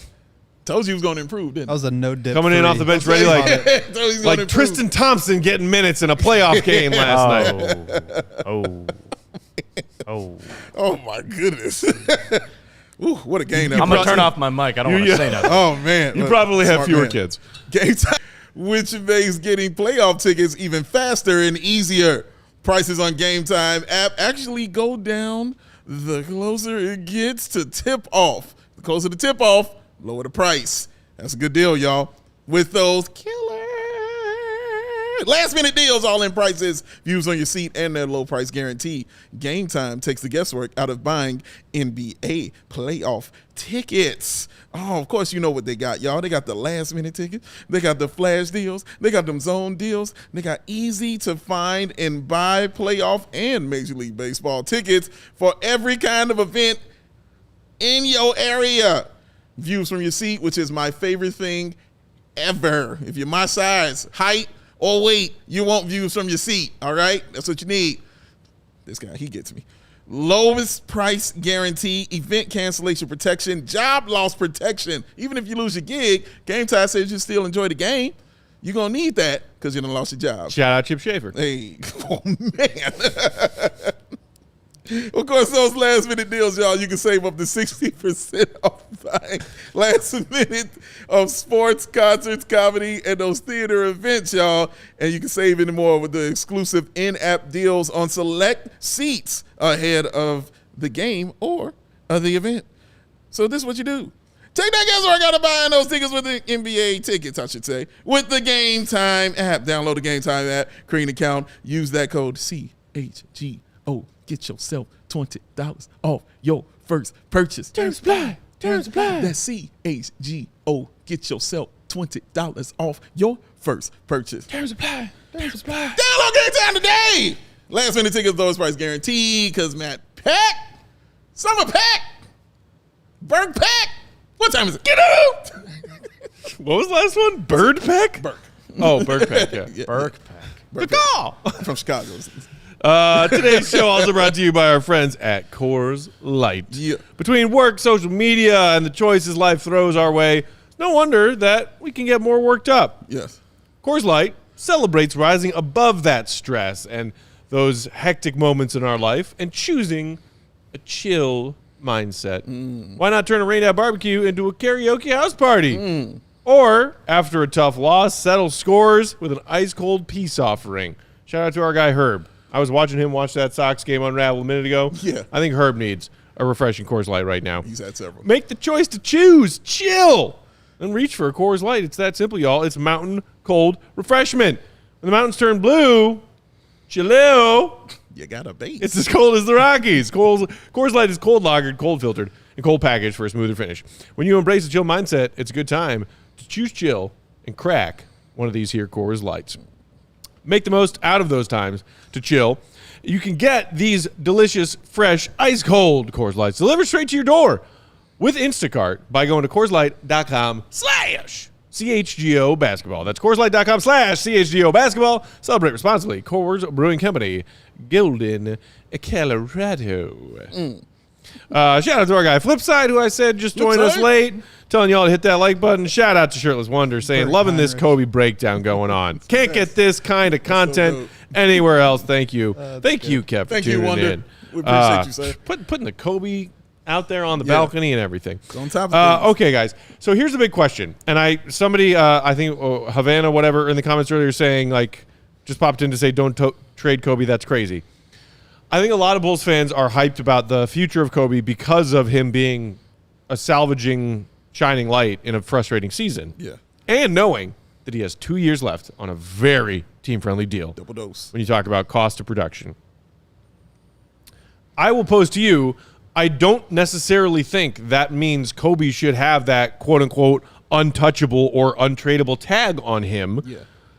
[SPEAKER 3] Told you he was going to improve, didn't
[SPEAKER 4] That was a no dip.
[SPEAKER 1] Coming in off the bench ready
[SPEAKER 3] he?
[SPEAKER 1] like Tristan Thompson getting minutes in a playoff game last night.
[SPEAKER 3] Oh, my goodness. Ooh, what a game that
[SPEAKER 2] I'm
[SPEAKER 3] was.
[SPEAKER 2] going to turn off my mic. I don't want to say nothing.
[SPEAKER 3] Oh, man.
[SPEAKER 1] You
[SPEAKER 3] Look,
[SPEAKER 1] probably have
[SPEAKER 3] smart
[SPEAKER 1] fewer
[SPEAKER 3] man.
[SPEAKER 1] kids.
[SPEAKER 3] Game time, which makes getting playoff tickets even faster and easier. Prices on Game Time app actually go down the closer it gets to tip off. The closer the tip off, lower the price. That's a good deal, y'all. With those killer last-minute deals, all-in prices, views on your seat, and their low-price guarantee. Game Time takes the guesswork out of buying NBA playoff tickets. Oh, of course, you know what they got, y'all. They got the last-minute tickets. They got the flash deals. They got them zone deals. They got easy-to-find and buy playoff and Major League Baseball tickets for every kind of event in your area. Views from your seat, which is my favorite thing ever. If you're my size, height, or weight, you want views from your seat, all right? That's what you need. This guy, he gets me. Lowest price guarantee, event cancellation protection, job loss protection. Even if you lose your gig, Game Time says you still enjoy the game. You're going to need that because you done lost your job.
[SPEAKER 1] Shout out Chip Schaefer.
[SPEAKER 3] Hey, oh, man. Of course, those last-minute deals, y'all, you can save up to 60% off buying last minute of sports, concerts, comedy, and those theater events, y'all. And you can save even more with the exclusive in-app deals on select seats ahead of the game or of the event. So this is what you do. Take that guesswork out of buying those tickets with the NBA tickets, I should say, with the Game Time app. Download the Game Time app, create an account, use that code CHGO. Get yourself $20 off your first purchase. Terms apply. Terms apply. That's CHGO. Get yourself $20 off your first purchase. Terms apply. Terms apply. Download Game Time today. Last minute tickets, lowest price guaranteed. Because Matt Pack, Summer Pack, Berg Pack. What time is it? Get out.
[SPEAKER 1] What was the last one? Bird Peck?
[SPEAKER 3] Burke.
[SPEAKER 1] Oh, Bird Peck, yeah.
[SPEAKER 3] Yeah.
[SPEAKER 2] Burke Pack.
[SPEAKER 3] Burke. From Chicago.
[SPEAKER 1] Today's show also brought to you by our friends at Coors Light.
[SPEAKER 3] Yeah.
[SPEAKER 1] Between work, social media, and the choices life throws our way, it's no wonder that we can get more worked up.
[SPEAKER 3] Yes.
[SPEAKER 1] Coors Light celebrates rising above that stress and those hectic moments in our life and choosing a chill mindset. Why not turn a rain out barbecue into a karaoke house party? Or, after a tough loss, settle scores with an ice-cold peace offering. Shout out to our guy Herb. I was watching him watch that Sox game unravel a minute ago.
[SPEAKER 3] Yeah.
[SPEAKER 1] I think Herb needs a refreshing Coors Light right now.
[SPEAKER 3] He's had several.
[SPEAKER 1] Make the choice to choose. Chill. And reach for a Coors Light. It's that simple, y'all. It's mountain cold refreshment. When the mountains turn blue, chill.
[SPEAKER 3] You got a base.
[SPEAKER 1] It's as cold as the Rockies. Coors Light is cold lagered, cold filtered, and cold packaged for a smoother finish. When you embrace a chill mindset, it's a good time to choose chill and crack one of these here Coors Lights. Make the most out of those times to chill. You can get these delicious, fresh, ice-cold Coors Lights delivered straight to your door with Instacart by going to CoorsLight.com/CHGO Basketball. That's CoorsLight.com/CHGO Basketball. Celebrate responsibly. Coors Brewing Company, Golden, Colorado. Shout out to our guy Flipside, who I said just joined us
[SPEAKER 3] Flipside?
[SPEAKER 1] late, telling y'all to hit that like button. Shout out to Shirtless Wonder, saying
[SPEAKER 4] Bert
[SPEAKER 1] loving this
[SPEAKER 4] Heinrich.
[SPEAKER 1] Coby breakdown going on. Can't get this kind of content anywhere else. Thank you, thank you, Kev.
[SPEAKER 3] Thank
[SPEAKER 1] for
[SPEAKER 3] you,
[SPEAKER 1] tuning
[SPEAKER 3] Wonder.
[SPEAKER 1] in.
[SPEAKER 3] We appreciate you, sir.
[SPEAKER 1] Putting the Coby out there on the
[SPEAKER 3] Yeah.
[SPEAKER 1] balcony and everything.
[SPEAKER 3] It's on top of things.
[SPEAKER 1] Okay, guys. So here's the big question, and I think Havana whatever in the comments earlier saying like just popped in to say don't trade Coby. That's crazy. I think a lot of Bulls fans are hyped about the future of Coby because of him being a salvaging shining light in a frustrating season.
[SPEAKER 3] Yeah.
[SPEAKER 1] And knowing that he has 2 years left on a very team-friendly deal.
[SPEAKER 3] Double dose.
[SPEAKER 1] When you talk about cost of production. I will pose to you, I don't necessarily think that means Coby should have that quote-unquote untouchable or untradeable tag on him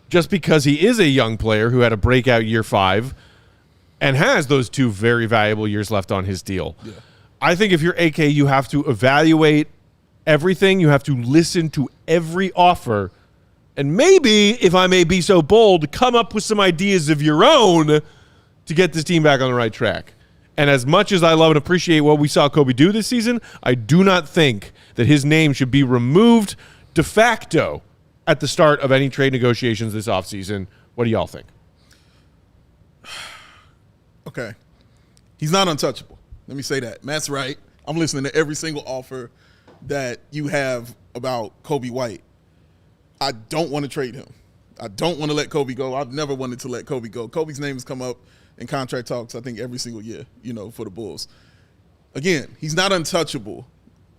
[SPEAKER 1] just because he is a young player who had a breakout year 5 and has those 2 very valuable years left on his deal. Yeah. I think if you're AK, you have to evaluate everything. You have to listen to every offer. And maybe, if I may be so bold, come up with some ideas of your own to get this team back on the right track. And as much as I love and appreciate what we saw Coby do this season, I do not think that his name should be removed de facto at the start of any trade negotiations this offseason. What do y'all think?
[SPEAKER 3] Okay. He's not untouchable. Let me say that. Matt's right. I'm listening to every single offer that you have about Coby White. I don't want to trade him. I don't want to let Coby go. I've never wanted to let Coby go. Coby's name has come up in contract talks, I think, every single year, for the Bulls. Again, he's not untouchable.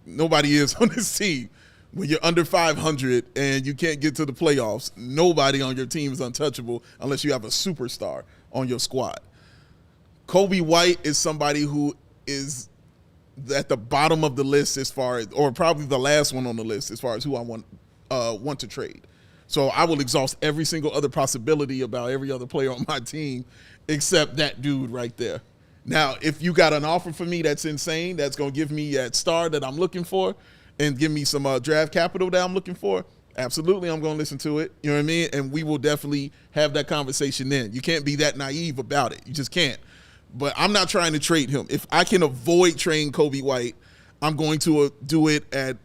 [SPEAKER 3] Nobody is on this team. When you're under 500 and you can't get to the playoffs, nobody on your team is untouchable unless you have a superstar on your squad. Coby White is somebody who is at the bottom of the list as far as, or probably the last one on the list as far as who I want to trade. So I will exhaust every single other possibility about every other player on my team except that dude right there. Now, if you got an offer for me that's insane, that's going to give me that star that I'm looking for and give me some draft capital that I'm looking for, absolutely I'm going to listen to it. You know what I mean? And we will definitely have that conversation then. You can't be that naive about it. You just can't. But I'm not trying to trade him. If I can avoid trading Coby White, I'm going to do it at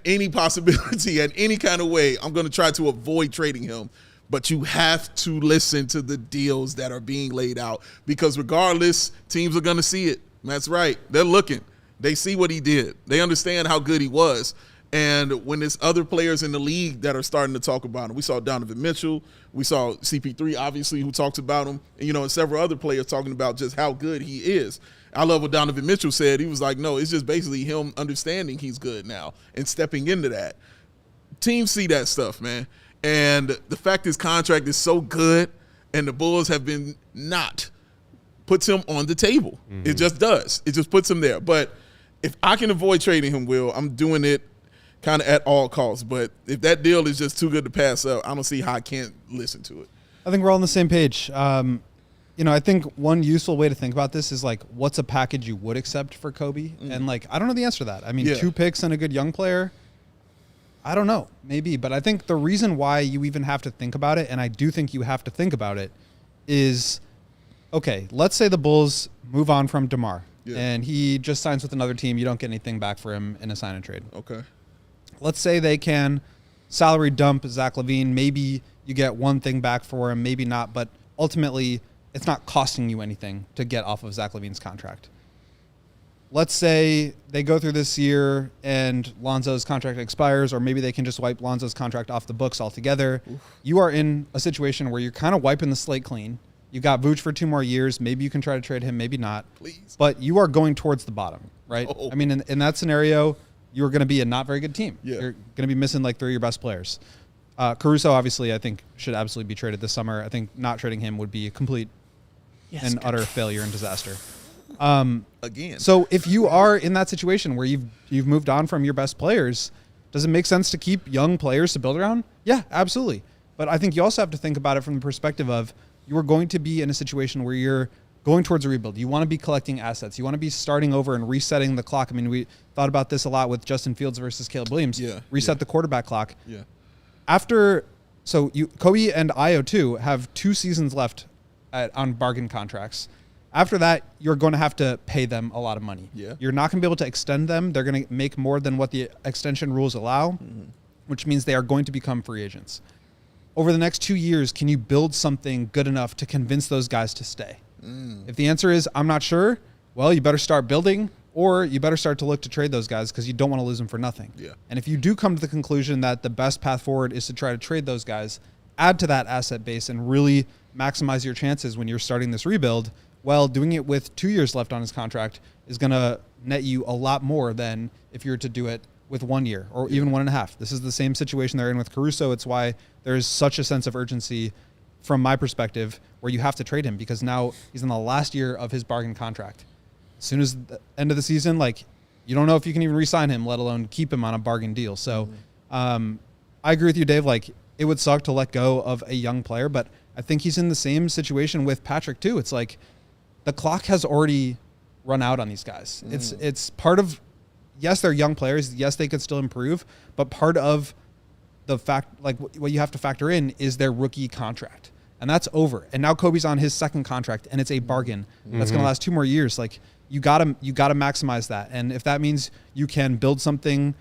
[SPEAKER 3] any possibility, at any kind of way. I'm going to try to avoid trading him. But you have to listen to the deals that are being laid out because regardless, teams are going to see it. That's right. They're looking. They see what he did. They understand how good he was. And when there's other players in the league that are starting to talk about him, we saw Donovan Mitchell, we saw CP3, obviously, who talks about him, and several other players talking about just how good he is. I love what Donovan Mitchell said. He was like, no, it's just basically him understanding he's good now and stepping into that. Teams see that stuff, man. And the fact his contract is so good and the Bulls have been puts him on the table. Mm-hmm. It just does. It just puts him there. But if I can avoid trading him, Will, I'm doing it kind of at all costs. But if that deal is just too good to pass up, I don't see how I can't listen to it.
[SPEAKER 4] I think we're all on the same page. I think one useful way to think about this is like, what's a package you would accept for Coby? Mm. And I don't know the answer to that. I mean, 2 picks and a good young player. I don't know, maybe. But I think the reason why you even have to think about it, and I do think you have to think about it, is, okay, let's say the Bulls move on from DeMar. Yeah. And he just signs with another team. You don't get anything back for him in a sign and trade.
[SPEAKER 3] Okay.
[SPEAKER 4] Let's say they can salary dump Zach LaVine. Maybe you get one thing back for him, maybe not. But ultimately, it's not costing you anything to get off of Zach LaVine's contract. Let's say they go through this year and Lonzo's contract expires, or maybe they can just wipe Lonzo's contract off the books altogether. Oof. You are in a situation where you're kind of wiping the slate clean. You got Vooch for 2 more years. Maybe you can try to trade him, maybe not.
[SPEAKER 3] Please.
[SPEAKER 4] But you are going towards the bottom, right? Oh. I mean, in that scenario, you're going to be a not very good team. Yeah. You're going to be missing 3 of your best players. Caruso, obviously, I think should absolutely be traded this summer. I think not trading him would be a complete and utter failure and disaster.
[SPEAKER 3] Again.
[SPEAKER 4] So if you are in that situation where you've moved on from your best players, does it make sense to keep young players to build around? Yeah, absolutely. But I think you also have to think about it from the perspective of you are going to be in a situation where you're going towards a rebuild. You want to be collecting assets. You want to be starting over and resetting the clock. I mean, we thought about this a lot with Justin Fields versus Caleb Williams.
[SPEAKER 3] Yeah.
[SPEAKER 4] Reset the quarterback clock.
[SPEAKER 3] Yeah.
[SPEAKER 4] Coby and Io too have 2 seasons left on bargain contracts. After that, you're going to have to pay them a lot of money.
[SPEAKER 3] Yeah.
[SPEAKER 4] You're not going to be able to extend them. They're going to make more than what the extension rules allow, which means they are going to become free agents. Over the next 2 years, can you build something good enough to convince those guys to stay? If the answer is, I'm not sure, well, you better start building, or you better start to look to trade those guys because you don't want to lose them for nothing.
[SPEAKER 3] Yeah.
[SPEAKER 4] And if you do come to the conclusion that the best path forward is to try to trade those guys, add to that asset base and really maximize your chances when you're starting this rebuild, well, doing it with 2 years left on his contract is going to net you a lot more than if you were to do it with 1 year or even 1.5. This is the same situation they're in with Caruso. It's why there's such a sense of urgency from my perspective where you have to trade him because now he's in the last year of his bargain contract. As soon as the end of the season, like, you don't know if you can even re-sign him, let alone keep him on a bargain deal. So I agree with you, Dave. Like, it would suck to let go of a young player, but I think he's in the same situation with Patrick too. It's like the clock has already run out on these guys. It's part of, yes, they're young players. Yes, they could still improve, but part of the fact, like what you have to factor in is their rookie contract, and that's over. And now Coby's on his second contract, and it's a bargain that's going to last 2 more years. Like you gotta maximize that, and if that means you can build something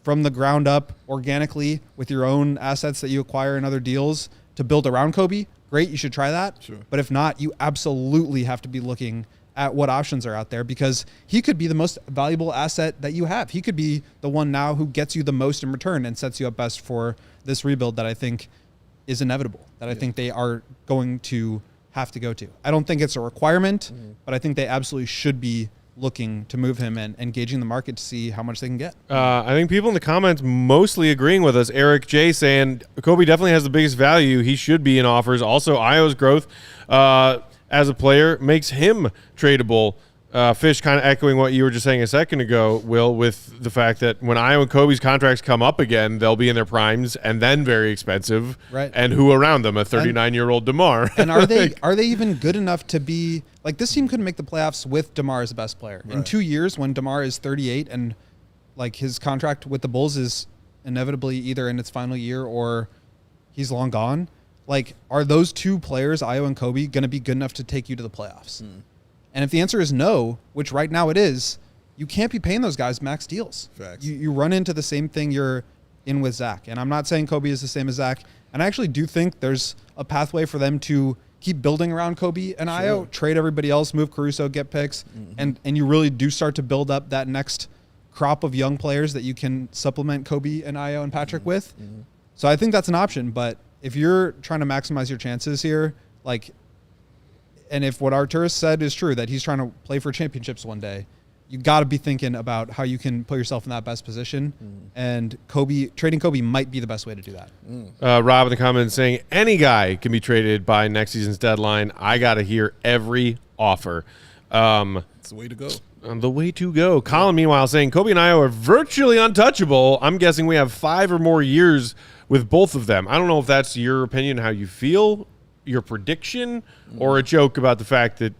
[SPEAKER 4] from the ground up organically with your own assets that you acquire in other deals to build around Coby, great, you should try that.
[SPEAKER 3] Sure.
[SPEAKER 4] But if not, you absolutely have to be looking at what options are out there because he could be the most valuable asset that you have. He could be the one now who gets you the most in return and sets you up best for this rebuild that I think is inevitable, that I think they are going to have to go to. I don't think it's a requirement, but I think they absolutely should be looking to move him and engaging the market to see how much they can get.
[SPEAKER 1] I think people in the comments mostly agreeing with us. Eric J saying Coby definitely has the biggest value. He should be in offers. Also, Io's growth as a player makes him tradable. Fish kind of echoing what you were just saying a second ago, Will, with the fact that when Io and Coby's contracts come up again, they'll be in their primes and then very expensive.
[SPEAKER 4] Right.
[SPEAKER 1] And who around them? A 39-year-old DeMar.
[SPEAKER 4] And are they even good enough to be like this team couldn't make the playoffs with DeMar as the best player. In 2 years when DeMar is 38 and like his contract with the Bulls is inevitably either in its final year or he's long gone. Like, are those two players, Io and Coby, going to be good enough to take you to the playoffs? And if the answer is no, which right now it is, you can't be paying those guys max deals.
[SPEAKER 3] Facts.
[SPEAKER 4] You run into the same thing you're in with Zach. And I'm not saying Coby is the same as Zach. And I actually do think there's a pathway for them to keep building around Coby and Io, trade everybody else, move Caruso, get picks. And you really do start to build up that next crop of young players that you can supplement Coby and Io and Patrick with. So I think that's an option. But if you're trying to maximize your chances here, like, and if what Arturas said is true, that he's trying to play for championships one day, you got to be thinking about how you can put yourself in that best position. And trading Coby might be the best way to do that.
[SPEAKER 1] Rob in the comments saying any guy can be traded by next season's deadline. I got to hear every offer.
[SPEAKER 3] It's the way to go.
[SPEAKER 1] The way to go. Colin, meanwhile, saying Coby and Io are virtually untouchable. I'm guessing we have 5 or more years with both of them. I don't know if that's your opinion, how you feel, your prediction, or a joke about the fact that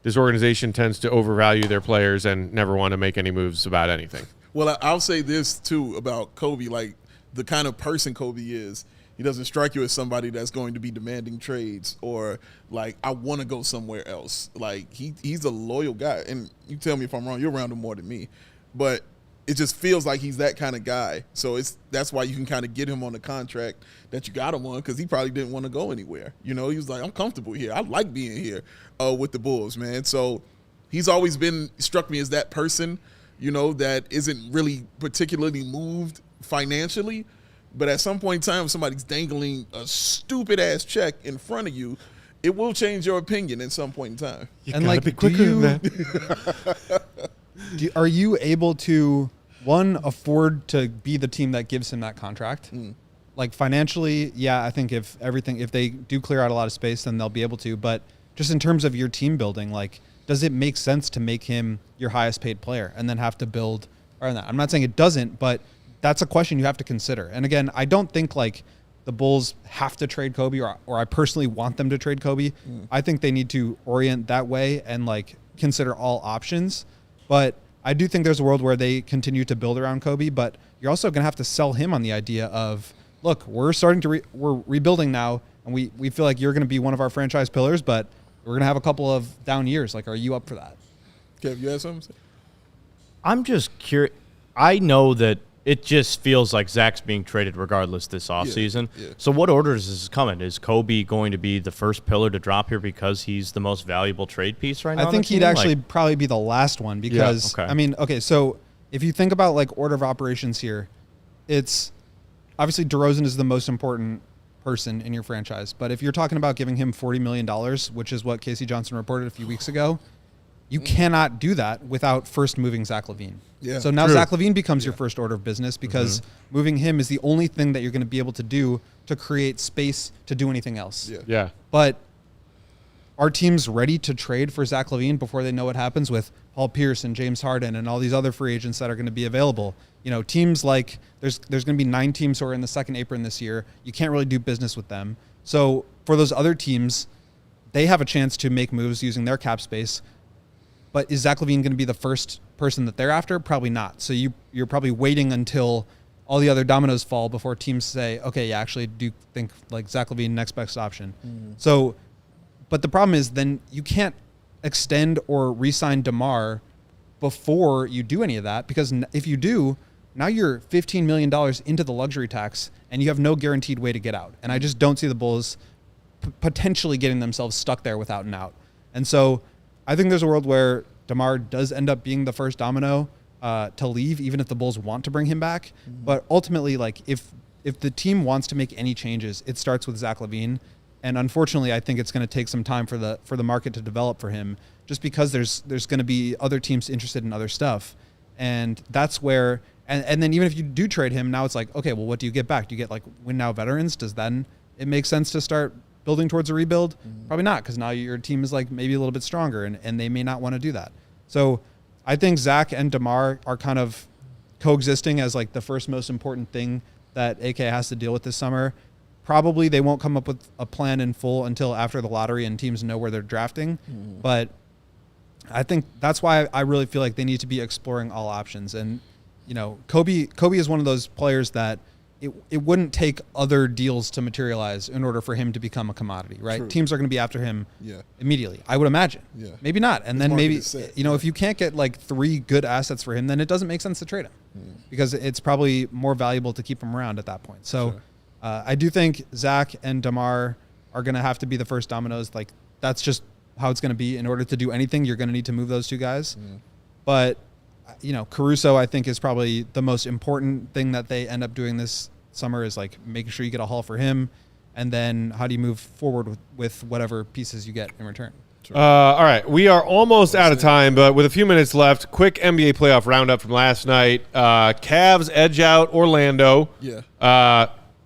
[SPEAKER 1] this organization tends to overvalue their players and never want to make any moves about anything.
[SPEAKER 3] Well, I'll say this, too, about Coby. Like, the kind of person Coby is, he doesn't strike you as somebody that's going to be demanding trades or, like, I want to go somewhere else. Like, he's a loyal guy. And you tell me if I'm wrong. You're around him more than me. But it just feels like he's that kind of guy. So that's why you can kind of get him on the contract that you got him on, because he probably didn't want to go anywhere. You know, he was like, I'm comfortable here. I like being here with the Bulls, man. So he's always struck me as that person, you know, that isn't really particularly moved financially. But at some point in time, if somebody's dangling a stupid-ass check in front of you, it will change your opinion at some point in time.
[SPEAKER 1] You
[SPEAKER 4] and
[SPEAKER 1] gotta
[SPEAKER 4] like,
[SPEAKER 1] be quicker than that.
[SPEAKER 4] Are you able to, one, afford to be the team that gives him that contract? Like financially, yeah, I think if they do clear out a lot of space, then they'll be able to. But just in terms of your team building, like, does it make sense to make him your highest paid player and then have to build around that? I'm not saying it doesn't, but that's a question you have to consider. And again, I don't think like the Bulls have to trade Coby or I personally want them to trade Coby. I think they need to orient that way and like consider all options. But I do think there's a world where they continue to build around Coby, but you're also going to have to sell him on the idea of, look, we're starting to we're rebuilding now, and we feel like you're going to be one of our franchise pillars, but we're going to have a couple of down years. Like, are you up for that?
[SPEAKER 3] Kev, you have something to say?
[SPEAKER 2] I'm just curious. I know that it just feels like Zach's being traded regardless this offseason.
[SPEAKER 3] Yeah.
[SPEAKER 2] So what order is this coming? Is Coby going to be the first pillar to drop here because he's the most valuable trade piece right now?
[SPEAKER 4] I think he'd actually probably be the last one because,
[SPEAKER 2] okay.
[SPEAKER 4] I mean, okay, so if you think about like order of operations here, it's obviously DeRozan is the most important person in your franchise. But if you're talking about giving him $40 million, which is what Casey Johnson reported a few weeks ago, you cannot do that without first moving Zach LaVine.
[SPEAKER 3] Yeah,
[SPEAKER 4] so now
[SPEAKER 1] true.
[SPEAKER 4] Zach LaVine becomes your first order of business because moving him is the only thing that you're going to be able to do to create space to do anything else.
[SPEAKER 1] Yeah.
[SPEAKER 4] But are teams ready to trade for Zach LaVine before they know what happens with Paul Pierce and James Harden and all these other free agents that are going to be available? You know, teams like there's going to be 9 teams who are in the second apron this year. You can't really do business with them. So for those other teams, they have a chance to make moves using their cap space. But is Zach LaVine going to be the first person that they're after? Probably not. So you're probably waiting until all the other dominoes fall before teams say, okay, yeah, actually do think like Zach LaVine next best option. So, but the problem is then you can't extend or re-sign DeMar before you do any of that, because if you do, now you're $15 million into the luxury tax and you have no guaranteed way to get out. And I just don't see the Bulls potentially getting themselves stuck there without an out. And so I think there's a world where DeMar does end up being the first domino to leave, even if the Bulls want to bring him back. But ultimately, like if the team wants to make any changes, it starts with Zach LaVine. And unfortunately, I think it's going to take some time for the market to develop for him, just because there's going to be other teams interested in other stuff. And that's where, and then even if you do trade him, now it's like, okay, well, what do you get back? Do you get like win now veterans? Does then it make sense to start building towards a rebuild? Probably not, because now your team is like maybe a little bit stronger and they may not want to do that. So I think Zach and DeMar are kind of coexisting as like the first most important thing that AK has to deal with this summer. Probably they won't come up with a plan in full until after the lottery and teams know where they're drafting. But I think that's why I really feel like they need to be exploring all options. And, you know, Coby is one of those players that it wouldn't take other deals to materialize in order for him to become a commodity, right?
[SPEAKER 3] True.
[SPEAKER 4] Teams are going to be after him immediately, I would imagine.
[SPEAKER 3] Yeah.
[SPEAKER 4] Maybe not. And then maybe, you know,
[SPEAKER 3] Yeah.
[SPEAKER 4] if you can't get like 3 good assets for him, then it doesn't make sense to trade him because it's probably more valuable to keep him around at that point. So I do think Zach and DeMar are going to have to be the first dominoes. Like, that's just how it's going to be. In order to do anything, you're going to need to move those 2 guys. But, you know, Caruso, I think, is probably the most important thing that they end up doing this summer, is like making sure you get a haul for him. And then how do you move forward with whatever pieces you get in return?
[SPEAKER 1] All right, we are almost out of time, but with a few minutes left, quick NBA playoff roundup from last night. Cavs edge out Orlando.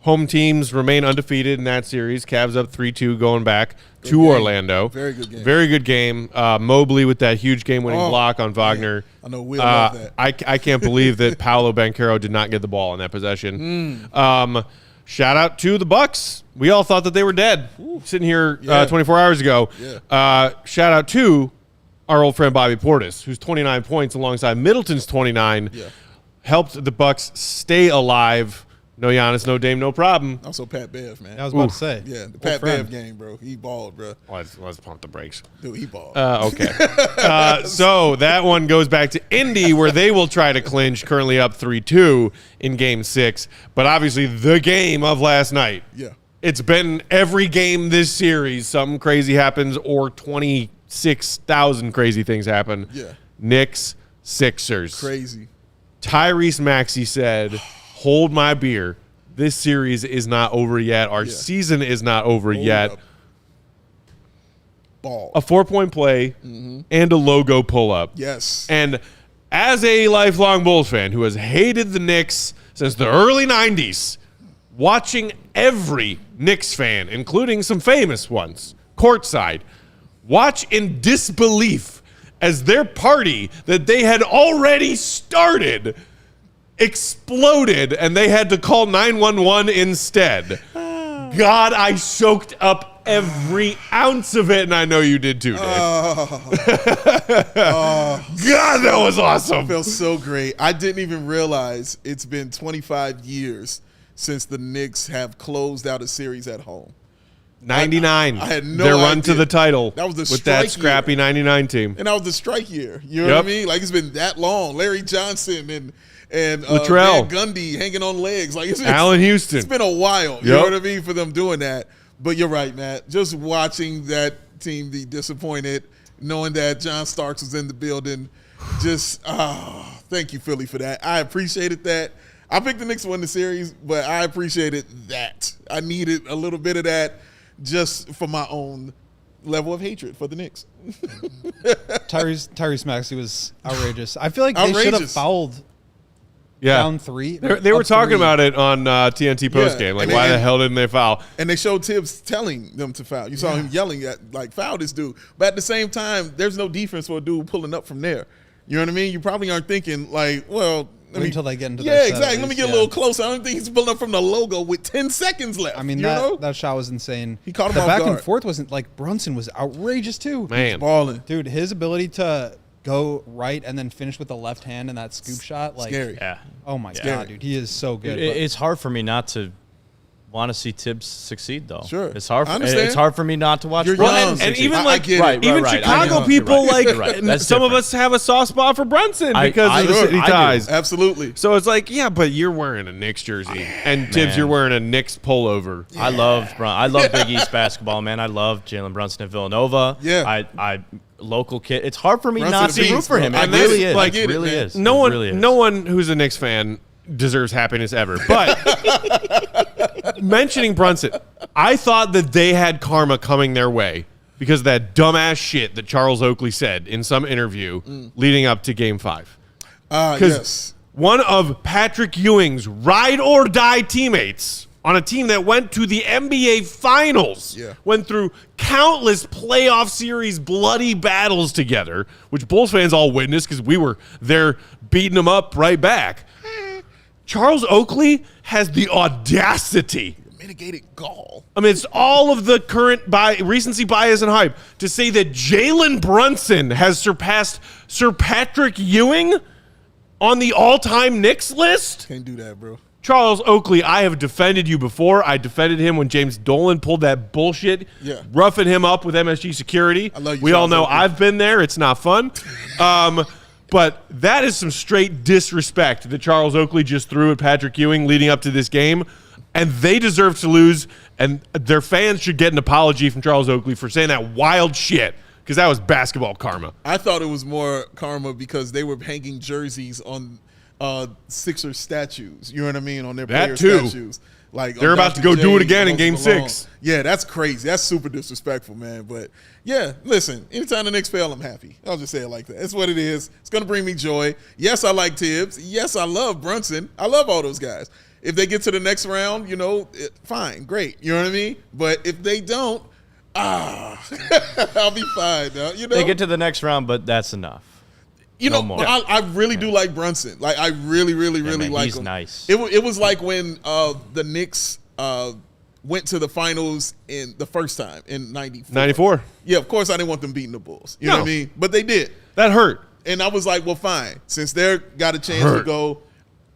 [SPEAKER 1] Home teams remain undefeated in that series. Cavs up 3-2 going back to
[SPEAKER 3] game.
[SPEAKER 1] Orlando.
[SPEAKER 3] Very good game.
[SPEAKER 1] Very good game. Mobley with that huge game-winning block on Wagner.
[SPEAKER 3] I know Will love that.
[SPEAKER 1] I can't believe that Paolo Banchero did not get the ball in that possession. Shout out to the Bucks. We all thought that they were dead sitting here 24 hours ago. Shout out to our old friend Bobby Portis, who's 29 points alongside Middleton's 29, helped the Bucks stay alive. No Giannis, no Dame, no problem.
[SPEAKER 3] Also Pat Bev, man.
[SPEAKER 4] I was about to say.
[SPEAKER 3] Yeah, the Pat Bev game, bro. He balled, bro.
[SPEAKER 1] Let's pump the brakes.
[SPEAKER 3] Dude, he balled.
[SPEAKER 1] Okay. So that one goes back to Indy, where they will try to clinch, currently up 3-2 in Game 6. But obviously the game of last night.
[SPEAKER 3] Yeah.
[SPEAKER 1] It's been every game this series. Something crazy happens or 26,000 crazy things happen.
[SPEAKER 3] Yeah.
[SPEAKER 1] Knicks, Sixers.
[SPEAKER 3] Crazy.
[SPEAKER 1] Tyrese Maxey said, hold my beer. This series is not over yet. Our season is not over yet.
[SPEAKER 3] Up. Ball.
[SPEAKER 1] A 4-point play and a logo pull-up.
[SPEAKER 3] Yes.
[SPEAKER 1] And as a lifelong Bulls fan who has hated the Knicks since the early 90s, watching every Knicks fan, including some famous ones, courtside, watch in disbelief as their party that they had already started exploded and they had to call 911 instead. God, I soaked up every ounce of it, and I know you did too, Dave. God, that was awesome.
[SPEAKER 3] It felt so great. I didn't even realize it's been 25 years since the Knicks have closed out a series at home.
[SPEAKER 1] 99.
[SPEAKER 3] I had no
[SPEAKER 1] Their run to
[SPEAKER 3] idea.
[SPEAKER 1] the title.
[SPEAKER 3] That was the
[SPEAKER 1] with that
[SPEAKER 3] strike
[SPEAKER 1] scrappy
[SPEAKER 3] year.
[SPEAKER 1] 99 team.
[SPEAKER 3] And that was the strike year. You know what I mean? Like, it's been that long. Larry Johnson and
[SPEAKER 1] Latrell.
[SPEAKER 3] Van Gundy hanging on legs. Like, it's
[SPEAKER 1] Allen Houston.
[SPEAKER 3] It's been a while. You know what I mean? For them doing that. But you're right, Matt. Just watching that team be disappointed, knowing that John Starks was in the building, just, thank you, Philly, for that. I appreciated that. I picked the Knicks to win the series, but I appreciated that. I needed a little bit of that just for my own level of hatred for the Knicks.
[SPEAKER 4] Tyrese Maxey was outrageous. I feel like they should have fouled down 3.
[SPEAKER 1] They were talking about it on TNT postgame. Like, why the hell didn't they foul?
[SPEAKER 3] And they showed Tibbs telling them to foul. You saw him yelling at, like, foul this dude. But at the same time, there's no defense for a dude pulling up from there. You know what I mean? You probably aren't thinking, like, well,
[SPEAKER 4] until they get into
[SPEAKER 3] their
[SPEAKER 4] their
[SPEAKER 3] exactly.
[SPEAKER 4] set,
[SPEAKER 3] Let me get a little closer. I don't think he's pulling up from the logo with 10 seconds left.
[SPEAKER 4] I mean,
[SPEAKER 3] you know?
[SPEAKER 4] that shot was insane.
[SPEAKER 3] He caught him
[SPEAKER 4] the
[SPEAKER 3] off
[SPEAKER 4] back
[SPEAKER 3] guard.
[SPEAKER 4] and forth wasn't like Brunson was outrageous too.
[SPEAKER 1] Man,
[SPEAKER 3] balling.
[SPEAKER 4] Dude, his ability to go right and then finish with the left hand and that scoop shot, like,
[SPEAKER 3] Scary.
[SPEAKER 2] Yeah.
[SPEAKER 4] oh my god, dude, he is so good.
[SPEAKER 2] It's hard for me not to want to see Tibbs succeed, though.
[SPEAKER 3] Sure.
[SPEAKER 2] It's hard.
[SPEAKER 3] I understand.
[SPEAKER 2] It's hard for me not to watch.
[SPEAKER 3] You're
[SPEAKER 2] Brunson
[SPEAKER 3] young.
[SPEAKER 1] and
[SPEAKER 2] succeed.
[SPEAKER 1] even
[SPEAKER 3] I
[SPEAKER 1] like
[SPEAKER 3] get it.
[SPEAKER 1] even
[SPEAKER 2] Right.
[SPEAKER 1] Chicago
[SPEAKER 2] I know.
[SPEAKER 1] people,
[SPEAKER 2] You're right.
[SPEAKER 1] like
[SPEAKER 2] You're right. That's
[SPEAKER 1] some of
[SPEAKER 2] different.
[SPEAKER 1] us have a soft spot for Brunson because
[SPEAKER 2] I
[SPEAKER 1] of the
[SPEAKER 2] do.
[SPEAKER 1] city
[SPEAKER 2] I do.
[SPEAKER 1] ties.
[SPEAKER 3] Absolutely.
[SPEAKER 1] So it's like, yeah, but you're wearing a Knicks jersey, and Tibbs,
[SPEAKER 2] Man.
[SPEAKER 1] you're wearing a Knicks pullover.
[SPEAKER 2] I love Big East basketball, man. I love Jalen Brunson at Villanova.
[SPEAKER 3] Yeah.
[SPEAKER 2] I local kid. It's hard for me
[SPEAKER 3] Brunson
[SPEAKER 2] not
[SPEAKER 3] a
[SPEAKER 2] to root
[SPEAKER 3] beast,
[SPEAKER 2] for him.
[SPEAKER 3] bro.
[SPEAKER 2] It
[SPEAKER 3] I get
[SPEAKER 2] really
[SPEAKER 3] it.
[SPEAKER 2] is.
[SPEAKER 3] I
[SPEAKER 2] It
[SPEAKER 3] get it,
[SPEAKER 2] really
[SPEAKER 3] man.
[SPEAKER 2] is.
[SPEAKER 1] No
[SPEAKER 2] It
[SPEAKER 1] one,
[SPEAKER 2] really is.
[SPEAKER 1] no one who's a Knicks fan deserves happiness ever. But mentioning Brunson, I thought that they had karma coming their way because of that dumbass shit that Charles Oakley said in some interview leading up to Game 5.
[SPEAKER 3] Yes.
[SPEAKER 1] One of Patrick Ewing's ride or die teammates on a team that went to the NBA Finals, went through countless playoff series bloody battles together, which Bulls fans all witnessed because we were there beating them up right back. Charles Oakley has the audacity,
[SPEAKER 3] Mitigated gall.
[SPEAKER 1] amidst all of the current recency bias and hype, to say that Jalen Brunson has surpassed Sir Patrick Ewing on the all-time Knicks list.
[SPEAKER 3] Can't do that, bro.
[SPEAKER 1] Charles Oakley, I have defended you before. I defended him when James Dolan pulled that bullshit, roughing him up with MSG security.
[SPEAKER 3] I love you,
[SPEAKER 1] we all
[SPEAKER 3] Charles
[SPEAKER 1] know
[SPEAKER 3] Oakley.
[SPEAKER 1] I've been there. It's not fun. But that is some straight disrespect that Charles Oakley just threw at Patrick Ewing leading up to this game. And they deserve to lose, and their fans should get an apology from Charles Oakley for saying that wild shit, because that was basketball karma.
[SPEAKER 3] I thought it was more karma because they were hanging jerseys on Sixers statues. You know what I mean? On their
[SPEAKER 1] That
[SPEAKER 3] player
[SPEAKER 1] too.
[SPEAKER 3] statues. Like
[SPEAKER 1] They're about to go do it again in Game 6.
[SPEAKER 3] Yeah, that's crazy. That's super disrespectful, man. But yeah, listen, anytime the Knicks fail, I'm happy. I'll just say it like that. That's what it is. It's going to bring me joy. Yes, I like Tibbs. Yes, I love Brunson. I love all those guys. If they get to the next round, you know, fine, great. You know what I mean? But if they don't, I'll be fine. You know?
[SPEAKER 2] They get to the next round, but that's enough.
[SPEAKER 3] You
[SPEAKER 2] No
[SPEAKER 3] know,
[SPEAKER 2] more.
[SPEAKER 3] I really do like Brunson. Like, I really
[SPEAKER 2] man,
[SPEAKER 3] like
[SPEAKER 2] he's
[SPEAKER 3] him.
[SPEAKER 2] nice.
[SPEAKER 3] It was like when the Knicks went to the finals in the first time in 94.
[SPEAKER 1] 94.
[SPEAKER 3] Yeah, of course I didn't want them beating the Bulls. You know
[SPEAKER 1] No.
[SPEAKER 3] what I mean? But they did.
[SPEAKER 1] That hurt.
[SPEAKER 3] And I was like, well, fine. Since they're got a chance to go,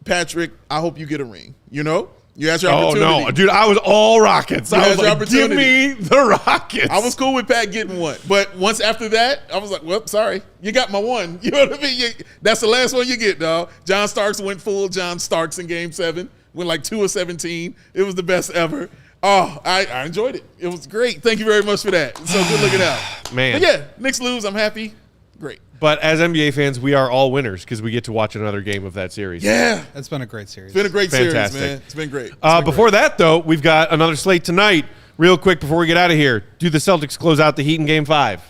[SPEAKER 3] Patrick, I hope you get a ring. You know? You had your
[SPEAKER 1] Oh,
[SPEAKER 3] opportunity.
[SPEAKER 1] no. Dude, I was all Rockets. I
[SPEAKER 3] had
[SPEAKER 1] was
[SPEAKER 3] your
[SPEAKER 1] like, give
[SPEAKER 3] opportunity.
[SPEAKER 1] me the Rockets.
[SPEAKER 3] I was cool with Pat getting one. But once after that, I was like, well, sorry. You got my one. You know what I mean? That's the last one you get, dog. John Starks went full John Starks in Game 7. Went like 2 of 17. It was the best ever. Oh, I enjoyed it. It was great. Thank you very much for that. So good looking out.
[SPEAKER 1] Man.
[SPEAKER 3] But yeah, Knicks lose. I'm happy. Great.
[SPEAKER 1] But as NBA fans, we are all winners because we get to watch another game of that series.
[SPEAKER 3] Yeah.
[SPEAKER 4] It's been a great series.
[SPEAKER 3] It's been a great
[SPEAKER 1] Fantastic.
[SPEAKER 3] series, man. It's been great. It's been
[SPEAKER 1] Before
[SPEAKER 3] great.
[SPEAKER 1] that, though, we've got another slate tonight. Real quick before we get out of here, do the Celtics close out the Heat in Game 5?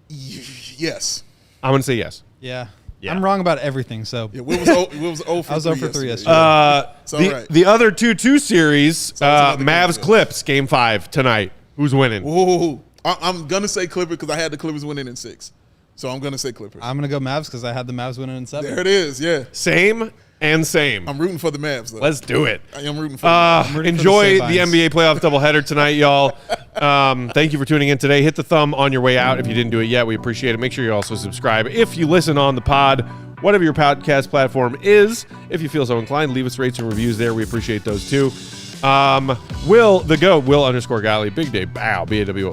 [SPEAKER 3] Yes.
[SPEAKER 1] I'm going to say yes.
[SPEAKER 4] Yeah.
[SPEAKER 2] Yeah.
[SPEAKER 4] I'm wrong about everything, so
[SPEAKER 3] Yeah, we was 0 for
[SPEAKER 4] I was
[SPEAKER 3] 3
[SPEAKER 4] 0 for 3
[SPEAKER 3] yesterday.
[SPEAKER 4] yesterday.
[SPEAKER 3] It's all right.
[SPEAKER 1] The other 2-2 series,
[SPEAKER 3] another game
[SPEAKER 1] Mavs
[SPEAKER 3] to go.
[SPEAKER 1] Clips, Game 5 tonight. Who's winning?
[SPEAKER 3] Ooh. I'm going to say Clippers because I had the Clippers winning in 6. So I'm going to say Clippers.
[SPEAKER 4] I'm going to go Mavs because I had the Mavs winning in 7.
[SPEAKER 3] There it is, yeah.
[SPEAKER 1] Same and same.
[SPEAKER 3] I'm rooting for the Mavs, though.
[SPEAKER 1] Let's do it.
[SPEAKER 3] I am rooting for the Mavs.
[SPEAKER 4] rooting for
[SPEAKER 1] Enjoy
[SPEAKER 4] the
[SPEAKER 1] the
[SPEAKER 4] Sabines.
[SPEAKER 1] NBA playoff doubleheader tonight, y'all. Thank you for tuning in today. Hit the thumb on your way out if you didn't do it yet. We appreciate it. Make sure you also subscribe if you listen on the pod, whatever your podcast platform is. If you feel so inclined, leave us rates and reviews there. We appreciate those too. Will the GOAT, Will _Galley, Big Day, bow, B-A-W-O.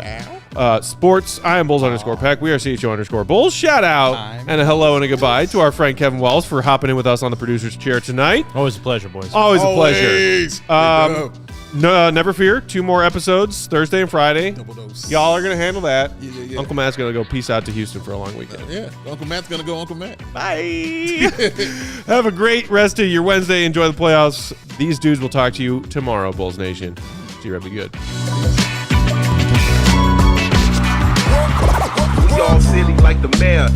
[SPEAKER 1] Sports, I am Bulls _Peck. We are CHGO _Bulls. Shout out and a hello and a goodbye to our friend Kevin Wells for hopping in with us on the producer's chair tonight.
[SPEAKER 2] Always a pleasure, boys.
[SPEAKER 1] Always a pleasure. No, never fear. 2 more episodes, Thursday and Friday.
[SPEAKER 3] Double dose.
[SPEAKER 1] Y'all are going to handle that.
[SPEAKER 3] Yeah.
[SPEAKER 1] Uncle Matt's going to go peace out to Houston for a long weekend.
[SPEAKER 3] Yeah, Uncle Matt's going to go Uncle Matt.
[SPEAKER 1] Bye. Have a great rest of your Wednesday. Enjoy the playoffs. These dudes will talk to you tomorrow, Bulls Nation. See you, Rebbe. Good.
[SPEAKER 5] We all silly like the mayor.